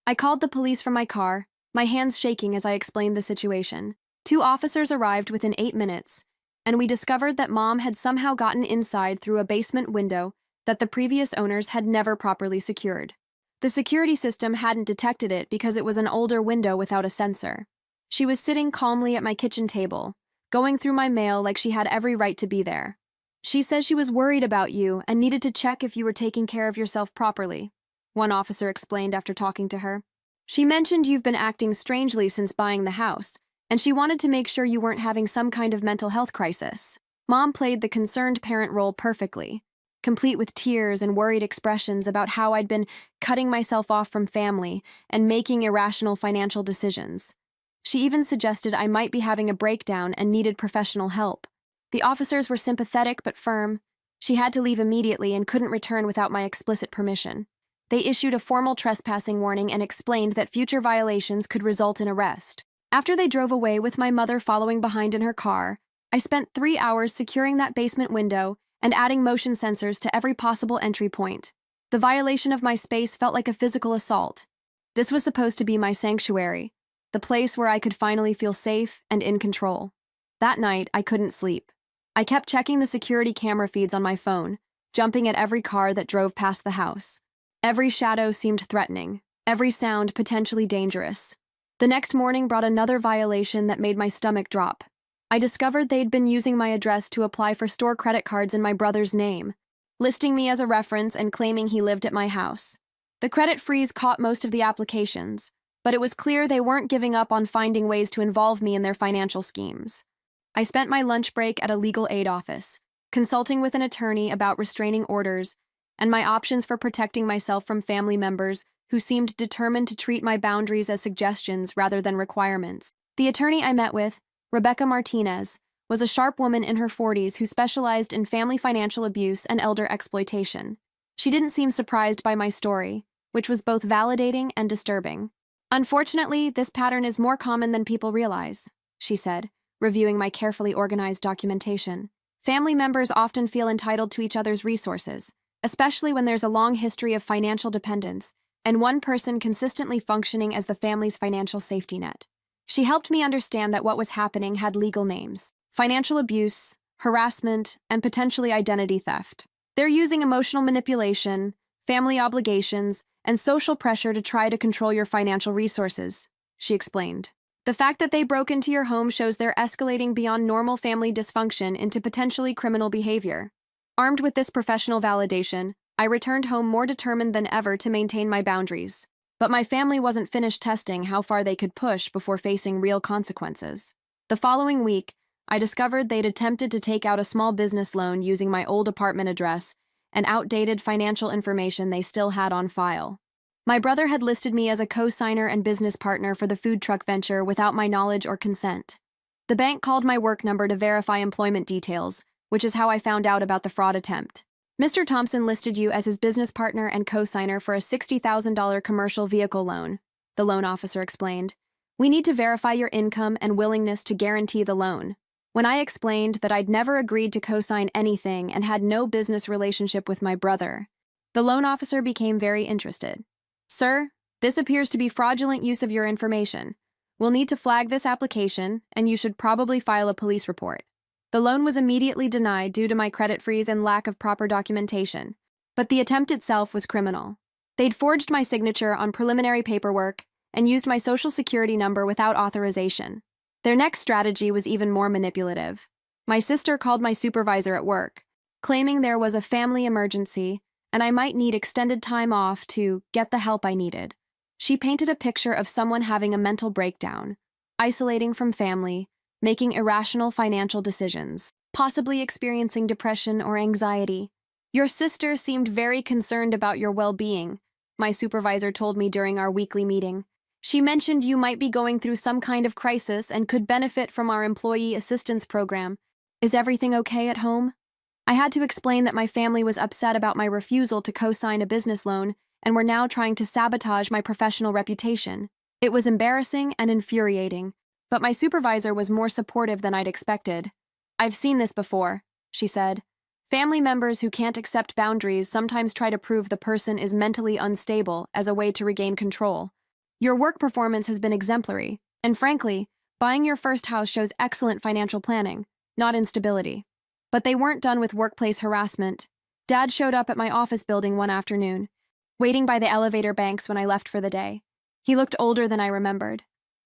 I called the police from my car, my hands shaking as I explained the situation. 2 officers arrived within 8 minutes, and we discovered that Mom had somehow gotten inside through a basement window that the previous owners had never properly secured. The security system hadn't detected it because it was an older window without a sensor. She was sitting calmly at my kitchen table, going through my mail like she had every right to be there. She says she was worried about you and needed to check if you were taking care of yourself properly, one officer explained after talking to her. She mentioned you've been acting strangely since buying the house, and she wanted to make sure you weren't having some kind of mental health crisis. Mom played the concerned parent role perfectly, complete with tears and worried expressions about how I'd been cutting myself off from family and making irrational financial decisions. She even suggested I might be having a breakdown and needed professional help. The officers were sympathetic but firm. She had to leave immediately and couldn't return without my explicit permission. They issued a formal trespassing warning and explained that future violations could result in arrest. After they drove away with my mother following behind in her car, I spent 3 hours securing that basement window and adding motion sensors to every possible entry point. The violation of my space felt like a physical assault. This was supposed to be my sanctuary, the place where I could finally feel safe and in control. That night, I couldn't sleep. I kept checking the security camera feeds on my phone, jumping at every car that drove past the house. Every shadow seemed threatening, every sound potentially dangerous. The next morning brought another violation that made my stomach drop. I discovered they'd been using my address to apply for store credit cards in my brother's name, listing me as a reference and claiming he lived at my house. The credit freeze caught most of the applications, but it was clear they weren't giving up on finding ways to involve me in their financial schemes. I spent my lunch break at a legal aid office, consulting with an attorney about restraining orders and my options for protecting myself from family members who seemed determined to treat my boundaries as suggestions rather than requirements. The attorney I met with, Rebecca Martinez, was a sharp woman in her 40s who specialized in family financial abuse and elder exploitation. She didn't seem surprised by my story, which was both validating and disturbing. "Unfortunately, this pattern is more common than people realize," she said, reviewing my carefully organized documentation. "Family members often feel entitled to each other's resources, especially when there's a long history of financial dependence and one person consistently functioning as the family's financial safety net." She helped me understand that what was happening had legal names: financial abuse, harassment, and potentially identity theft. They're using emotional manipulation, family obligations, and social pressure to try to control your financial resources, she explained. "The fact that they broke into your home shows they're escalating beyond normal family dysfunction into potentially criminal behavior." Armed with this professional validation, I returned home more determined than ever to maintain my boundaries. But my family wasn't finished testing how far they could push before facing real consequences. The following week, I discovered they'd attempted to take out a small business loan using my old apartment address and outdated financial information they still had on file. My brother had listed me as a co-signer and business partner for the food truck venture without my knowledge or consent. The bank called my work number to verify employment details, which is how I found out about the fraud attempt. Mr. Thompson listed you as his business partner and co-signer for a $60,000 commercial vehicle loan, the loan officer explained. We need to verify your income and willingness to guarantee the loan. When I explained that I'd never agreed to co-sign anything and had no business relationship with my brother, the loan officer became very interested. Sir, this appears to be fraudulent use of your information. We'll need to flag this application, and you should probably file a police report. The loan was immediately denied due to my credit freeze and lack of proper documentation, but the attempt itself was criminal. They'd forged my signature on preliminary paperwork and used my social security number without authorization. Their next strategy was even more manipulative. My sister called my supervisor at work, claiming there was a family emergency and I might need extended time off to get the help I needed. She painted a picture of someone having a mental breakdown, isolating from family, making irrational financial decisions, possibly experiencing depression or anxiety. Your sister seemed very concerned about your well-being, my supervisor told me during our weekly meeting. She mentioned you might be going through some kind of crisis and could benefit from our employee assistance program. Is everything okay at home? I had to explain that my family was upset about my refusal to co-sign a business loan and were now trying to sabotage my professional reputation. It was embarrassing and infuriating, but my supervisor was more supportive than I'd expected. I've seen this before, she said. Family members who can't accept boundaries sometimes try to prove the person is mentally unstable as a way to regain control. Your work performance has been exemplary, and frankly, buying your first house shows excellent financial planning, not instability. But they weren't done with workplace harassment. Dad showed up at my office building one afternoon, waiting by the elevator banks when I left for the day. He looked older than I remembered,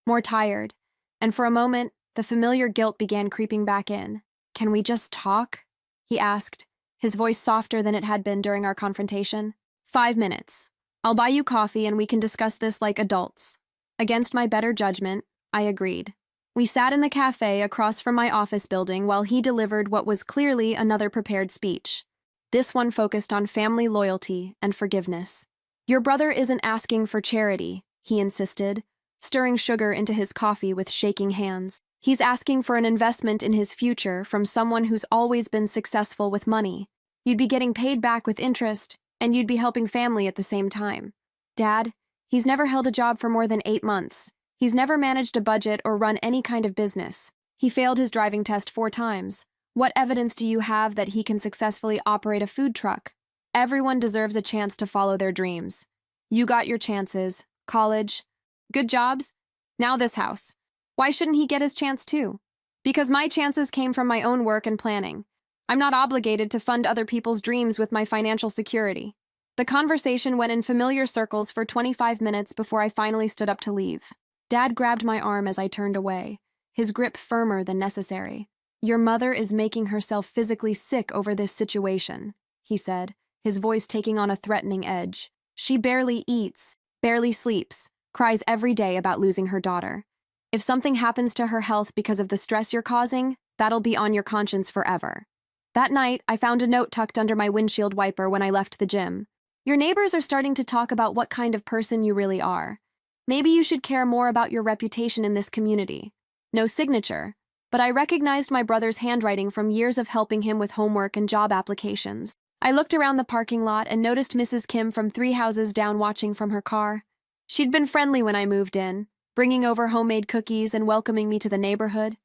more tired, and for a moment, the familiar guilt began creeping back in. Can we just talk? He asked, his voice softer than it had been during our confrontation. 5 minutes. I'll buy you coffee and we can discuss this like adults. Against my better judgment, I agreed. We sat in the cafe across from my office building while he delivered what was clearly another prepared speech. This one focused on family loyalty and forgiveness. Your brother isn't asking for charity, he insisted, stirring sugar into his coffee with shaking hands. He's asking for an investment in his future from someone who's always been successful with money. You'd be getting paid back with interest, and you'd be helping family at the same time. Dad, he's never held a job for more than 8 months. He's never managed a budget or run any kind of business. He failed his driving test 4 times. What evidence do you have that he can successfully operate a food truck? Everyone deserves a chance to follow their dreams. You got your chances. College. Good jobs. Now this house. Why shouldn't he get his chance too? Because my chances came from my own work and planning. I'm not obligated to fund other people's dreams with my financial security. The conversation went in familiar circles for 25 minutes before I finally stood up to leave. Dad grabbed my arm as I turned away, his grip firmer than necessary. Your mother is making herself physically sick over this situation, he said, his voice taking on a threatening edge. She barely eats, barely sleeps, cries every day about losing her daughter. If something happens to her health because of the stress you're causing, that'll be on your conscience forever. That night, I found a note tucked under my windshield wiper when I left the gym. Your neighbors are starting to talk about what kind of person you really are. Maybe you should care more about your reputation in this community. No signature, but I recognized my brother's handwriting from years of helping him with homework and job applications. I looked around the parking lot and noticed Mrs. Kim from 3 houses down watching from her car. She'd been friendly when I moved in, bringing over homemade cookies and welcoming me to the neighborhood.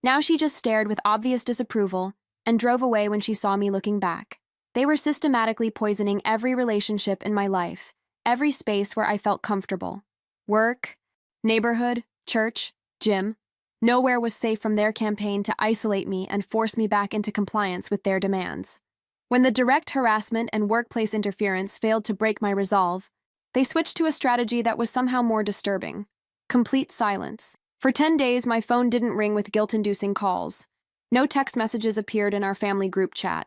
Now she just stared with obvious disapproval and drove away when she saw me looking back. They were systematically poisoning every relationship in my life, every space where I felt comfortable. Work, neighborhood, church, gym. Nowhere was safe from their campaign to isolate me and force me back into compliance with their demands. When the direct harassment and workplace interference failed to break my resolve, they switched to a strategy that was somehow more disturbing. Complete silence. For 10 days, my phone didn't ring with guilt-inducing calls. No text messages appeared in our family group chat.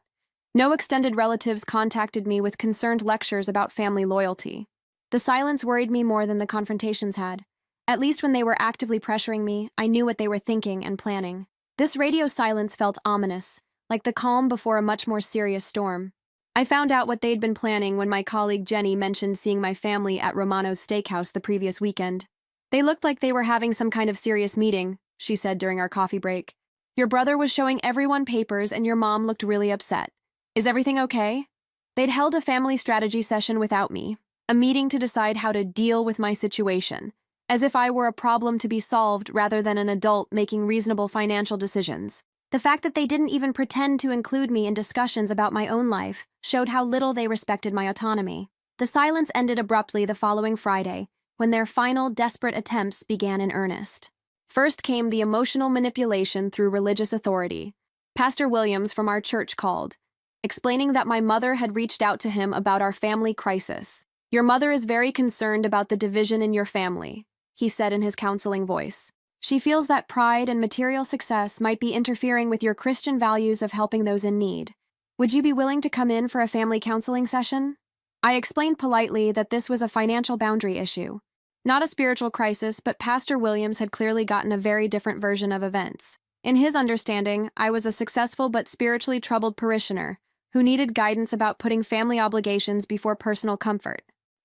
No extended relatives contacted me with concerned lectures about family loyalty. The silence worried me more than the confrontations had. At least when they were actively pressuring me, I knew what they were thinking and planning. This radio silence felt ominous, like the calm before a much more serious storm. I found out what they'd been planning when my colleague Jenny mentioned seeing my family at Romano's Steakhouse the previous weekend. They looked like they were having some kind of serious meeting, she said during our coffee break. Your brother was showing everyone papers and your mom looked really upset. Is everything okay? They'd held a family strategy session without me, a meeting to decide how to deal with my situation, as if I were a problem to be solved rather than an adult making reasonable financial decisions. The fact that they didn't even pretend to include me in discussions about my own life showed how little they respected my autonomy. The silence ended abruptly the following Friday, when their final, desperate attempts began in earnest. First came the emotional manipulation through religious authority. Pastor Williams from our church called, explaining that my mother had reached out to him about our family crisis. Your mother is very concerned about the division in your family, he said in his counseling voice. She feels that pride and material success might be interfering with your Christian values of helping those in need. Would you be willing to come in for a family counseling session? I explained politely that this was a financial boundary issue. Not a spiritual crisis, but Pastor Williams had clearly gotten a very different version of events. In his understanding, I was a successful but spiritually troubled parishioner who needed guidance about putting family obligations before personal comfort.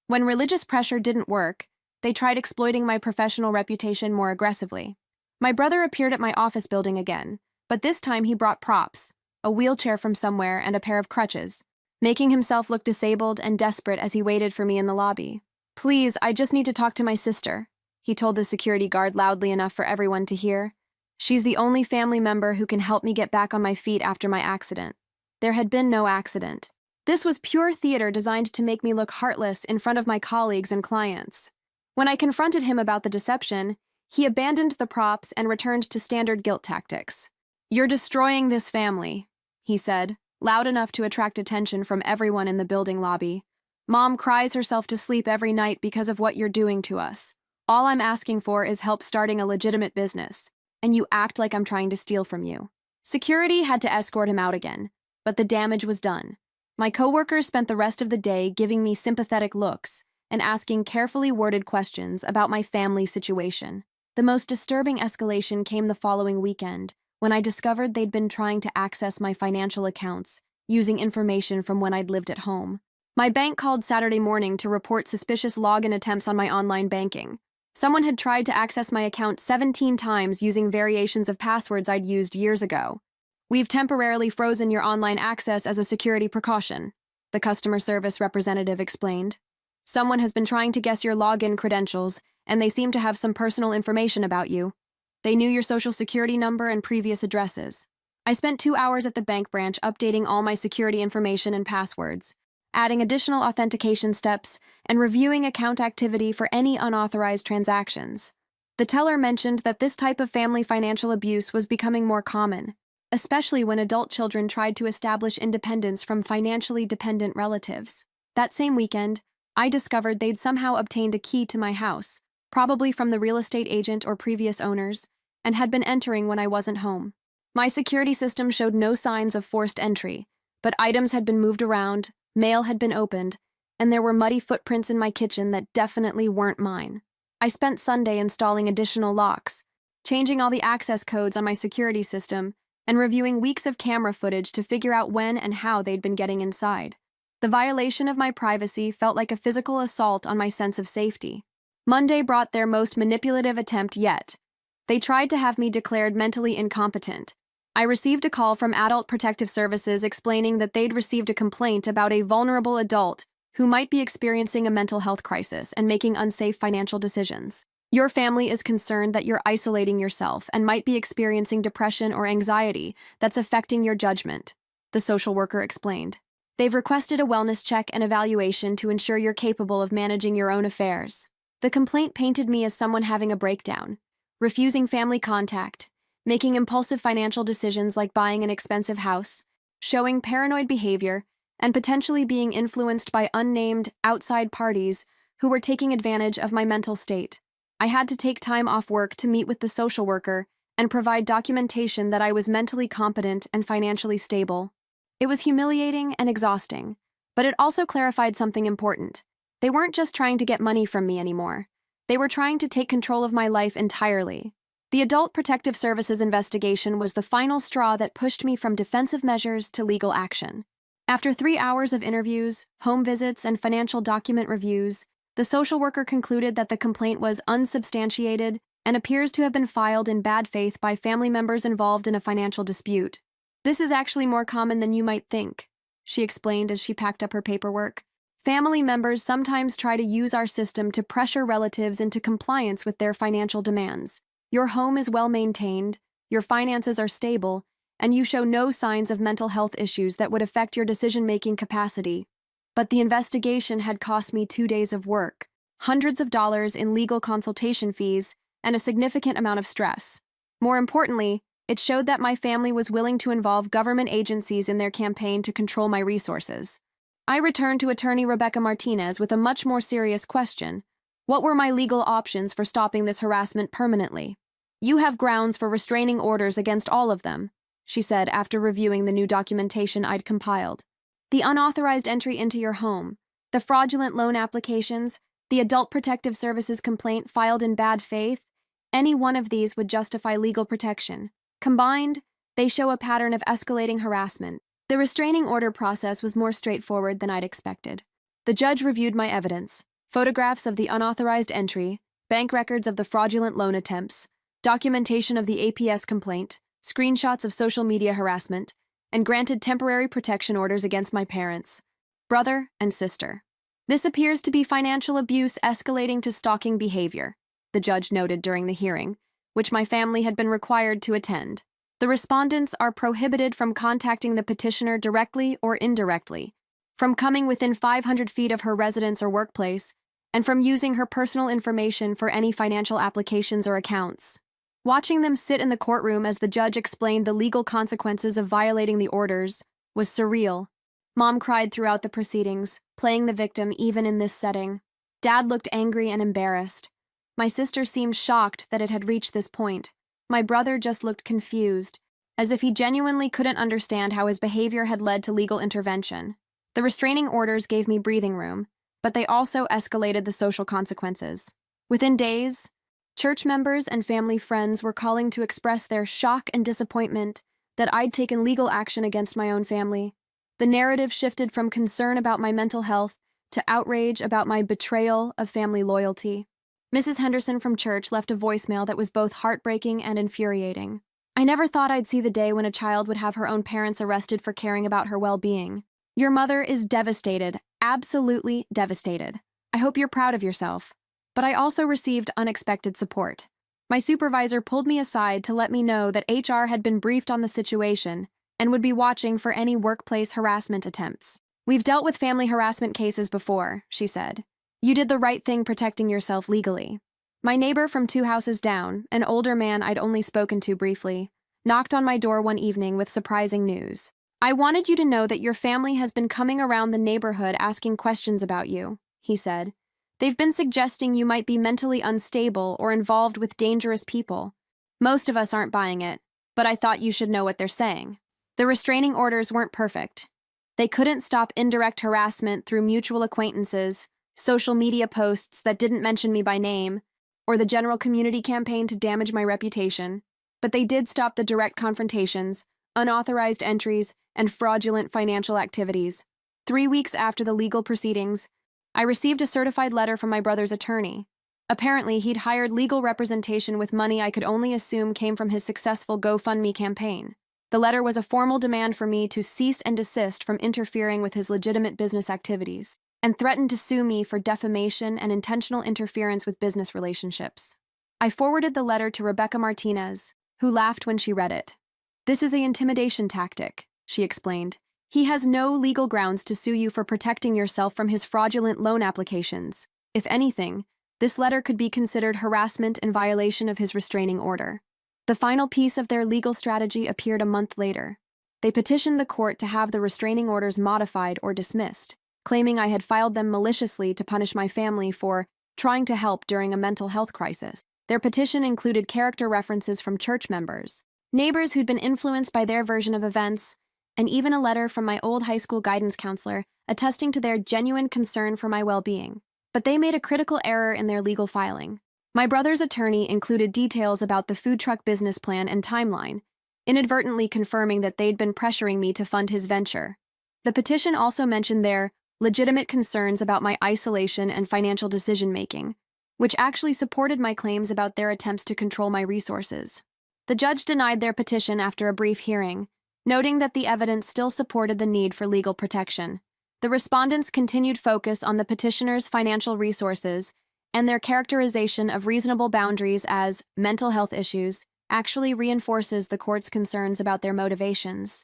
When religious pressure didn't work, they tried exploiting my professional reputation more aggressively. My brother appeared at my office building again, but this time he brought props, a wheelchair from somewhere and a pair of crutches, making himself look disabled and desperate as he waited for me in the lobby. Please, I just need to talk to my sister, he told the security guard loudly enough for everyone to hear. She's the only family member who can help me get back on my feet after my accident. There had been no accident. This was pure theater designed to make me look heartless in front of my colleagues and clients. When I confronted him about the deception, he abandoned the props and returned to standard guilt tactics. You're destroying this family, he said, loud enough to attract attention from everyone in the building lobby. Mom cries herself to sleep every night because of what you're doing to us. All I'm asking for is help starting a legitimate business, and you act like I'm trying to steal from you. Security had to escort him out again, but the damage was done. My coworkers spent the rest of the day giving me sympathetic looks and asking carefully worded questions about my family situation. The most disturbing escalation came the following weekend, when I discovered they'd been trying to access my financial accounts using information from when I'd lived at home. My bank called Saturday morning to report suspicious login attempts on my online banking. Someone had tried to access my account 17 times using variations of passwords I'd used years ago. We've temporarily frozen your online access as a security precaution, the customer service representative explained. Someone has been trying to guess your login credentials, and they seem to have some personal information about you. They knew your social security number and previous addresses. I spent 2 hours at the bank branch updating all my security information and passwords, adding additional authentication steps, and reviewing account activity for any unauthorized transactions. The teller mentioned that this type of family financial abuse was becoming more common, especially when adult children tried to establish independence from financially dependent relatives. That same weekend, I discovered they'd somehow obtained a key to my house, probably from the real estate agent or previous owners, and had been entering when I wasn't home. My security system showed no signs of forced entry, but items had been moved around, mail had been opened, and there were muddy footprints in my kitchen that definitely weren't mine. I spent Sunday installing additional locks, changing all the access codes on my security system, and reviewing weeks of camera footage to figure out when and how they'd been getting inside. The violation of my privacy felt like a physical assault on my sense of safety. Monday brought their most manipulative attempt yet. They tried to have me declared mentally incompetent. I received a call from Adult Protective Services explaining that they'd received a complaint about a vulnerable adult who might be experiencing a mental health crisis and making unsafe financial decisions. Your family is concerned that you're isolating yourself and might be experiencing depression or anxiety that's affecting your judgment, the social worker explained. They've requested a wellness check and evaluation to ensure you're capable of managing your own affairs. The complaint painted me as someone having a breakdown, refusing family contact, making impulsive financial decisions like buying an expensive house, showing paranoid behavior, and potentially being influenced by unnamed, outside parties who were taking advantage of my mental state. I had to take time off work to meet with the social worker and provide documentation that I was mentally competent and financially stable. It was humiliating and exhausting, but it also clarified something important. They weren't just trying to get money from me anymore. They were trying to take control of my life entirely. The Adult Protective Services investigation was the final straw that pushed me from defensive measures to legal action. After 3 hours of interviews, home visits, and financial document reviews, the social worker concluded that the complaint was unsubstantiated and appears to have been filed in bad faith by family members involved in a financial dispute. This is actually more common than you might think, she explained as she packed up her paperwork. Family members sometimes try to use our system to pressure relatives into compliance with their financial demands. Your home is well maintained, your finances are stable, and you show no signs of mental health issues that would affect your decision-making capacity. But the investigation had cost me 2 days of work, hundreds of dollars in legal consultation fees, and a significant amount of stress. More importantly, it showed that my family was willing to involve government agencies in their campaign to control my resources. I returned to attorney Rebecca Martinez with a much more serious question. What were my legal options for stopping this harassment permanently? You have grounds for restraining orders against all of them, she said after reviewing the new documentation I'd compiled. The unauthorized entry into your home, the fraudulent loan applications, the Adult Protective Services complaint filed in bad faith, any one of these would justify legal protection. Combined, they show a pattern of escalating harassment. The restraining order process was more straightforward than I'd expected. The judge reviewed my evidence, photographs of the unauthorized entry, bank records of the fraudulent loan attempts, documentation of the APS complaint, screenshots of social media harassment, and granted temporary protection orders against my parents, brother, and sister. This appears to be financial abuse escalating to stalking behavior, the judge noted during the hearing, which my family had been required to attend. The respondents are prohibited from contacting the petitioner directly or indirectly, from coming within 500 feet of her residence or workplace, and from using her personal information for any financial applications or accounts. Watching them sit in the courtroom as the judge explained the legal consequences of violating the orders was surreal. Mom cried throughout the proceedings, playing the victim even in this setting. Dad looked angry and embarrassed. My sister seemed shocked that it had reached this point. My brother just looked confused, as if he genuinely couldn't understand how his behavior had led to legal intervention. The restraining orders gave me breathing room, but they also escalated the social consequences. Within days, church members and family friends were calling to express their shock and disappointment that I'd taken legal action against my own family. The narrative shifted from concern about my mental health to outrage about my betrayal of family loyalty. Mrs. Henderson from church left a voicemail that was both heartbreaking and infuriating. I never thought I'd see the day when a child would have her own parents arrested for caring about her well-being. Your mother is devastated, absolutely devastated. I hope you're proud of yourself. But I also received unexpected support. My supervisor pulled me aside to let me know that HR had been briefed on the situation and would be watching for any workplace harassment attempts. We've dealt with family harassment cases before, she said. You did the right thing protecting yourself legally. My neighbor from 2 houses down, an older man I'd only spoken to briefly, knocked on my door one evening with surprising news. I wanted you to know that your family has been coming around the neighborhood asking questions about you, he said. They've been suggesting you might be mentally unstable or involved with dangerous people. Most of us aren't buying it, but I thought you should know what they're saying. The restraining orders weren't perfect. They couldn't stop indirect harassment through mutual acquaintances, social media posts that didn't mention me by name, or the general community campaign to damage my reputation, but they did stop the direct confrontations, unauthorized entries, and fraudulent financial activities. 3 weeks after the legal proceedings, I received a certified letter from my brother's attorney. Apparently, he'd hired legal representation with money I could only assume came from his successful GoFundMe campaign. The letter was a formal demand for me to cease and desist from interfering with his legitimate business activities, and threatened to sue me for defamation and intentional interference with business relationships. I forwarded the letter to Rebecca Martinez, who laughed when she read it. This is an intimidation tactic, she explained. He has no legal grounds to sue you for protecting yourself from his fraudulent loan applications. If anything, this letter could be considered harassment in violation of his restraining order. The final piece of their legal strategy appeared a month later. They petitioned the court to have the restraining orders modified or dismissed, claiming I had filed them maliciously to punish my family for trying to help during a mental health crisis. Their petition included character references from church members, neighbors who'd been influenced by their version of events, and even a letter from my old high school guidance counselor attesting to their genuine concern for my well-being. But they made a critical error in their legal filing. My brother's attorney included details about the food truck business plan and timeline, inadvertently confirming that they'd been pressuring me to fund his venture. The petition also mentioned their legitimate concerns about my isolation and financial decision-making, which actually supported my claims about their attempts to control my resources. The judge denied their petition after a brief hearing, noting that the evidence still supported the need for legal protection. The respondents' continued focus on the petitioner's financial resources and their characterization of reasonable boundaries as mental health issues actually reinforces the court's concerns about their motivations.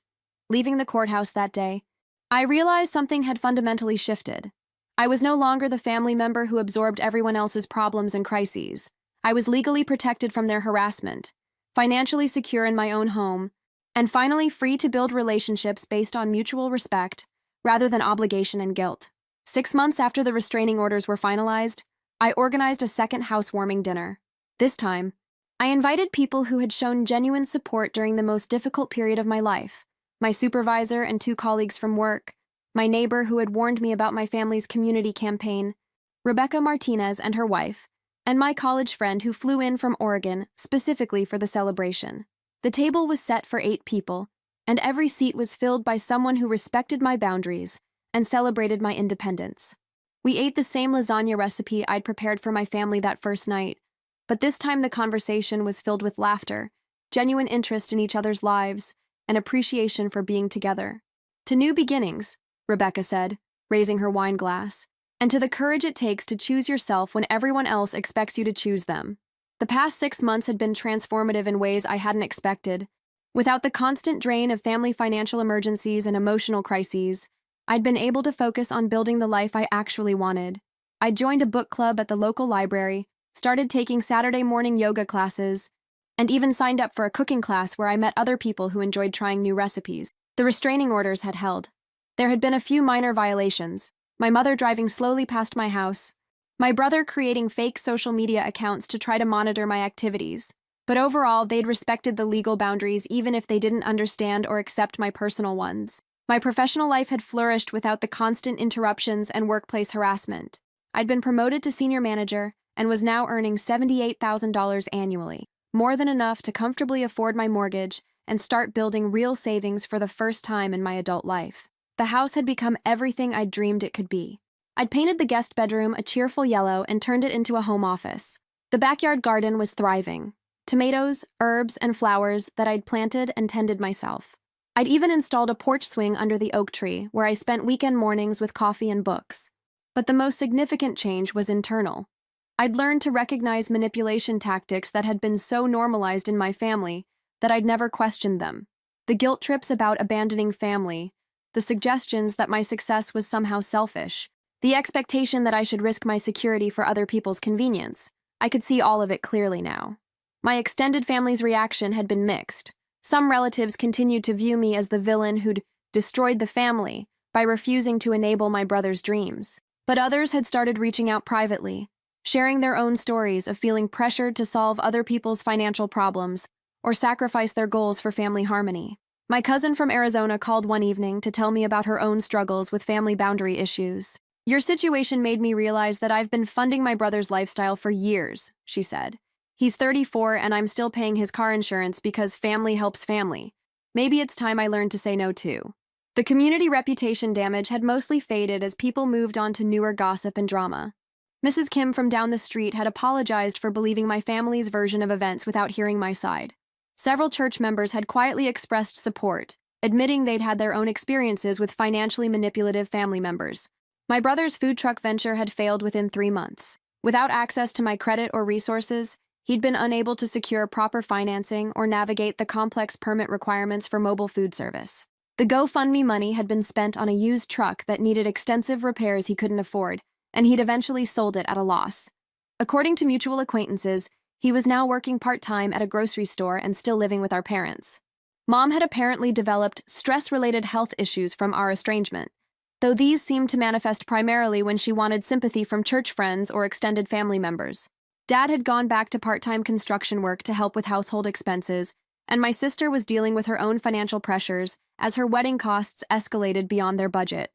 Leaving the courthouse that day, I realized something had fundamentally shifted. I was no longer the family member who absorbed everyone else's problems and crises. I was legally protected from their harassment, financially secure in my own home, and finally free to build relationships based on mutual respect rather than obligation and guilt. 6 months after the restraining orders were finalized, I organized a second housewarming dinner. This time, I invited people who had shown genuine support during the most difficult period of my life: my supervisor and 2 colleagues from work, my neighbor who had warned me about my family's community campaign, Rebecca Martinez and her wife, and my college friend who flew in from Oregon specifically for the celebration. The table was set for 8 people, and every seat was filled by someone who respected my boundaries and celebrated my independence. We ate the same lasagna recipe I'd prepared for my family that first night, but this time the conversation was filled with laughter, genuine interest in each other's lives, and appreciation for being together. To new beginnings, Rebecca said, raising her wine glass, and to the courage it takes to choose yourself when everyone else expects you to choose them. The past 6 months had been transformative in ways I hadn't expected. Without the constant drain of family financial emergencies and emotional crises, I'd been able to focus on building the life I actually wanted. I joined a book club at the local library, started taking Saturday morning yoga classes, and even signed up for a cooking class where I met other people who enjoyed trying new recipes. The restraining orders had held. There had been a few minor violations: my mother driving slowly past my house, my brother creating fake social media accounts to try to monitor my activities. But overall, they'd respected the legal boundaries even if they didn't understand or accept my personal ones. My professional life had flourished without the constant interruptions and workplace harassment. I'd been promoted to senior manager and was now earning $78,000 annually, more than enough to comfortably afford my mortgage and start building real savings for the first time in my adult life. The house had become everything I'd dreamed it could be. I'd painted the guest bedroom a cheerful yellow and turned it into a home office. The backyard garden was thriving: tomatoes, herbs, and flowers that I'd planted and tended myself. I'd even installed a porch swing under the oak tree where I spent weekend mornings with coffee and books. But the most significant change was internal. I'd learned to recognize manipulation tactics that had been so normalized in my family that I'd never questioned them. The guilt trips about abandoning family, the suggestions that my success was somehow selfish, the expectation that I should risk my security for other people's convenience. I could see all of it clearly now. My extended family's reaction had been mixed. Some relatives continued to view me as the villain who'd destroyed the family by refusing to enable my brother's dreams. But others had started reaching out privately, sharing their own stories of feeling pressured to solve other people's financial problems or sacrifice their goals for family harmony. My cousin from Arizona called one evening to tell me about her own struggles with family boundary issues. "Your situation made me realize that I've been funding my brother's lifestyle for years," she said. "He's 34 and I'm still paying his car insurance because family helps family. Maybe it's time I learned to say no too." The community reputation damage had mostly faded as people moved on to newer gossip and drama. Mrs. Kim from down the street had apologized for believing my family's version of events without hearing my side. Several church members had quietly expressed support, admitting they'd had their own experiences with financially manipulative family members. My brother's food truck venture had failed within 3 months. Without access to my credit or resources, he'd been unable to secure proper financing or navigate the complex permit requirements for mobile food service. The GoFundMe money had been spent on a used truck that needed extensive repairs he couldn't afford, and he'd eventually sold it at a loss. According to mutual acquaintances, he was now working part-time at a grocery store and still living with our parents. Mom had apparently developed stress-related health issues from our estrangement, though these seemed to manifest primarily when she wanted sympathy from church friends or extended family members. Dad had gone back to part-time construction work to help with household expenses, and my sister was dealing with her own financial pressures as her wedding costs escalated beyond their budget.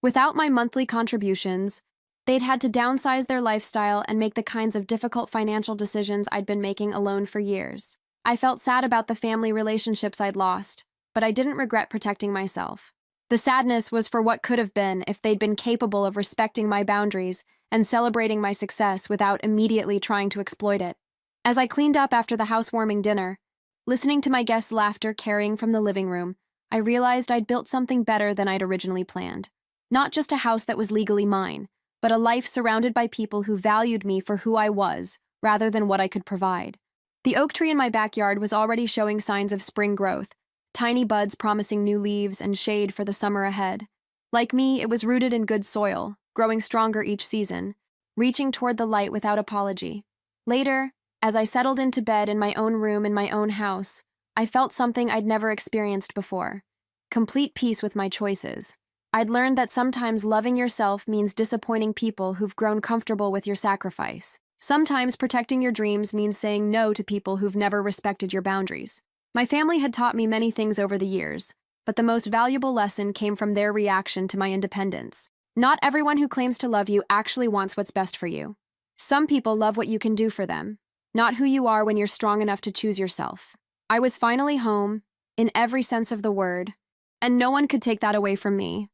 Without my monthly contributions, they'd had to downsize their lifestyle and make the kinds of difficult financial decisions I'd been making alone for years. I felt sad about the family relationships I'd lost, but I didn't regret protecting myself. The sadness was for what could have been if they'd been capable of respecting my boundaries and celebrating my success without immediately trying to exploit it. As I cleaned up after the housewarming dinner, listening to my guests' laughter carrying from the living room, I realized I'd built something better than I'd originally planned. Not just a house that was legally mine, but a life surrounded by people who valued me for who I was, rather than what I could provide. The oak tree in my backyard was already showing signs of spring growth, tiny buds promising new leaves and shade for the summer ahead. Like me, it was rooted in good soil, growing stronger each season, reaching toward the light without apology. Later, as I settled into bed in my own room in my own house, I felt something I'd never experienced before: complete peace with my choices. I'd learned that sometimes loving yourself means disappointing people who've grown comfortable with your sacrifice. Sometimes protecting your dreams means saying no to people who've never respected your boundaries. My family had taught me many things over the years, but the most valuable lesson came from their reaction to my independence. Not everyone who claims to love you actually wants what's best for you. Some people love what you can do for them, not who you are when you're strong enough to choose yourself. I was finally home, in every sense of the word, and no one could take that away from me.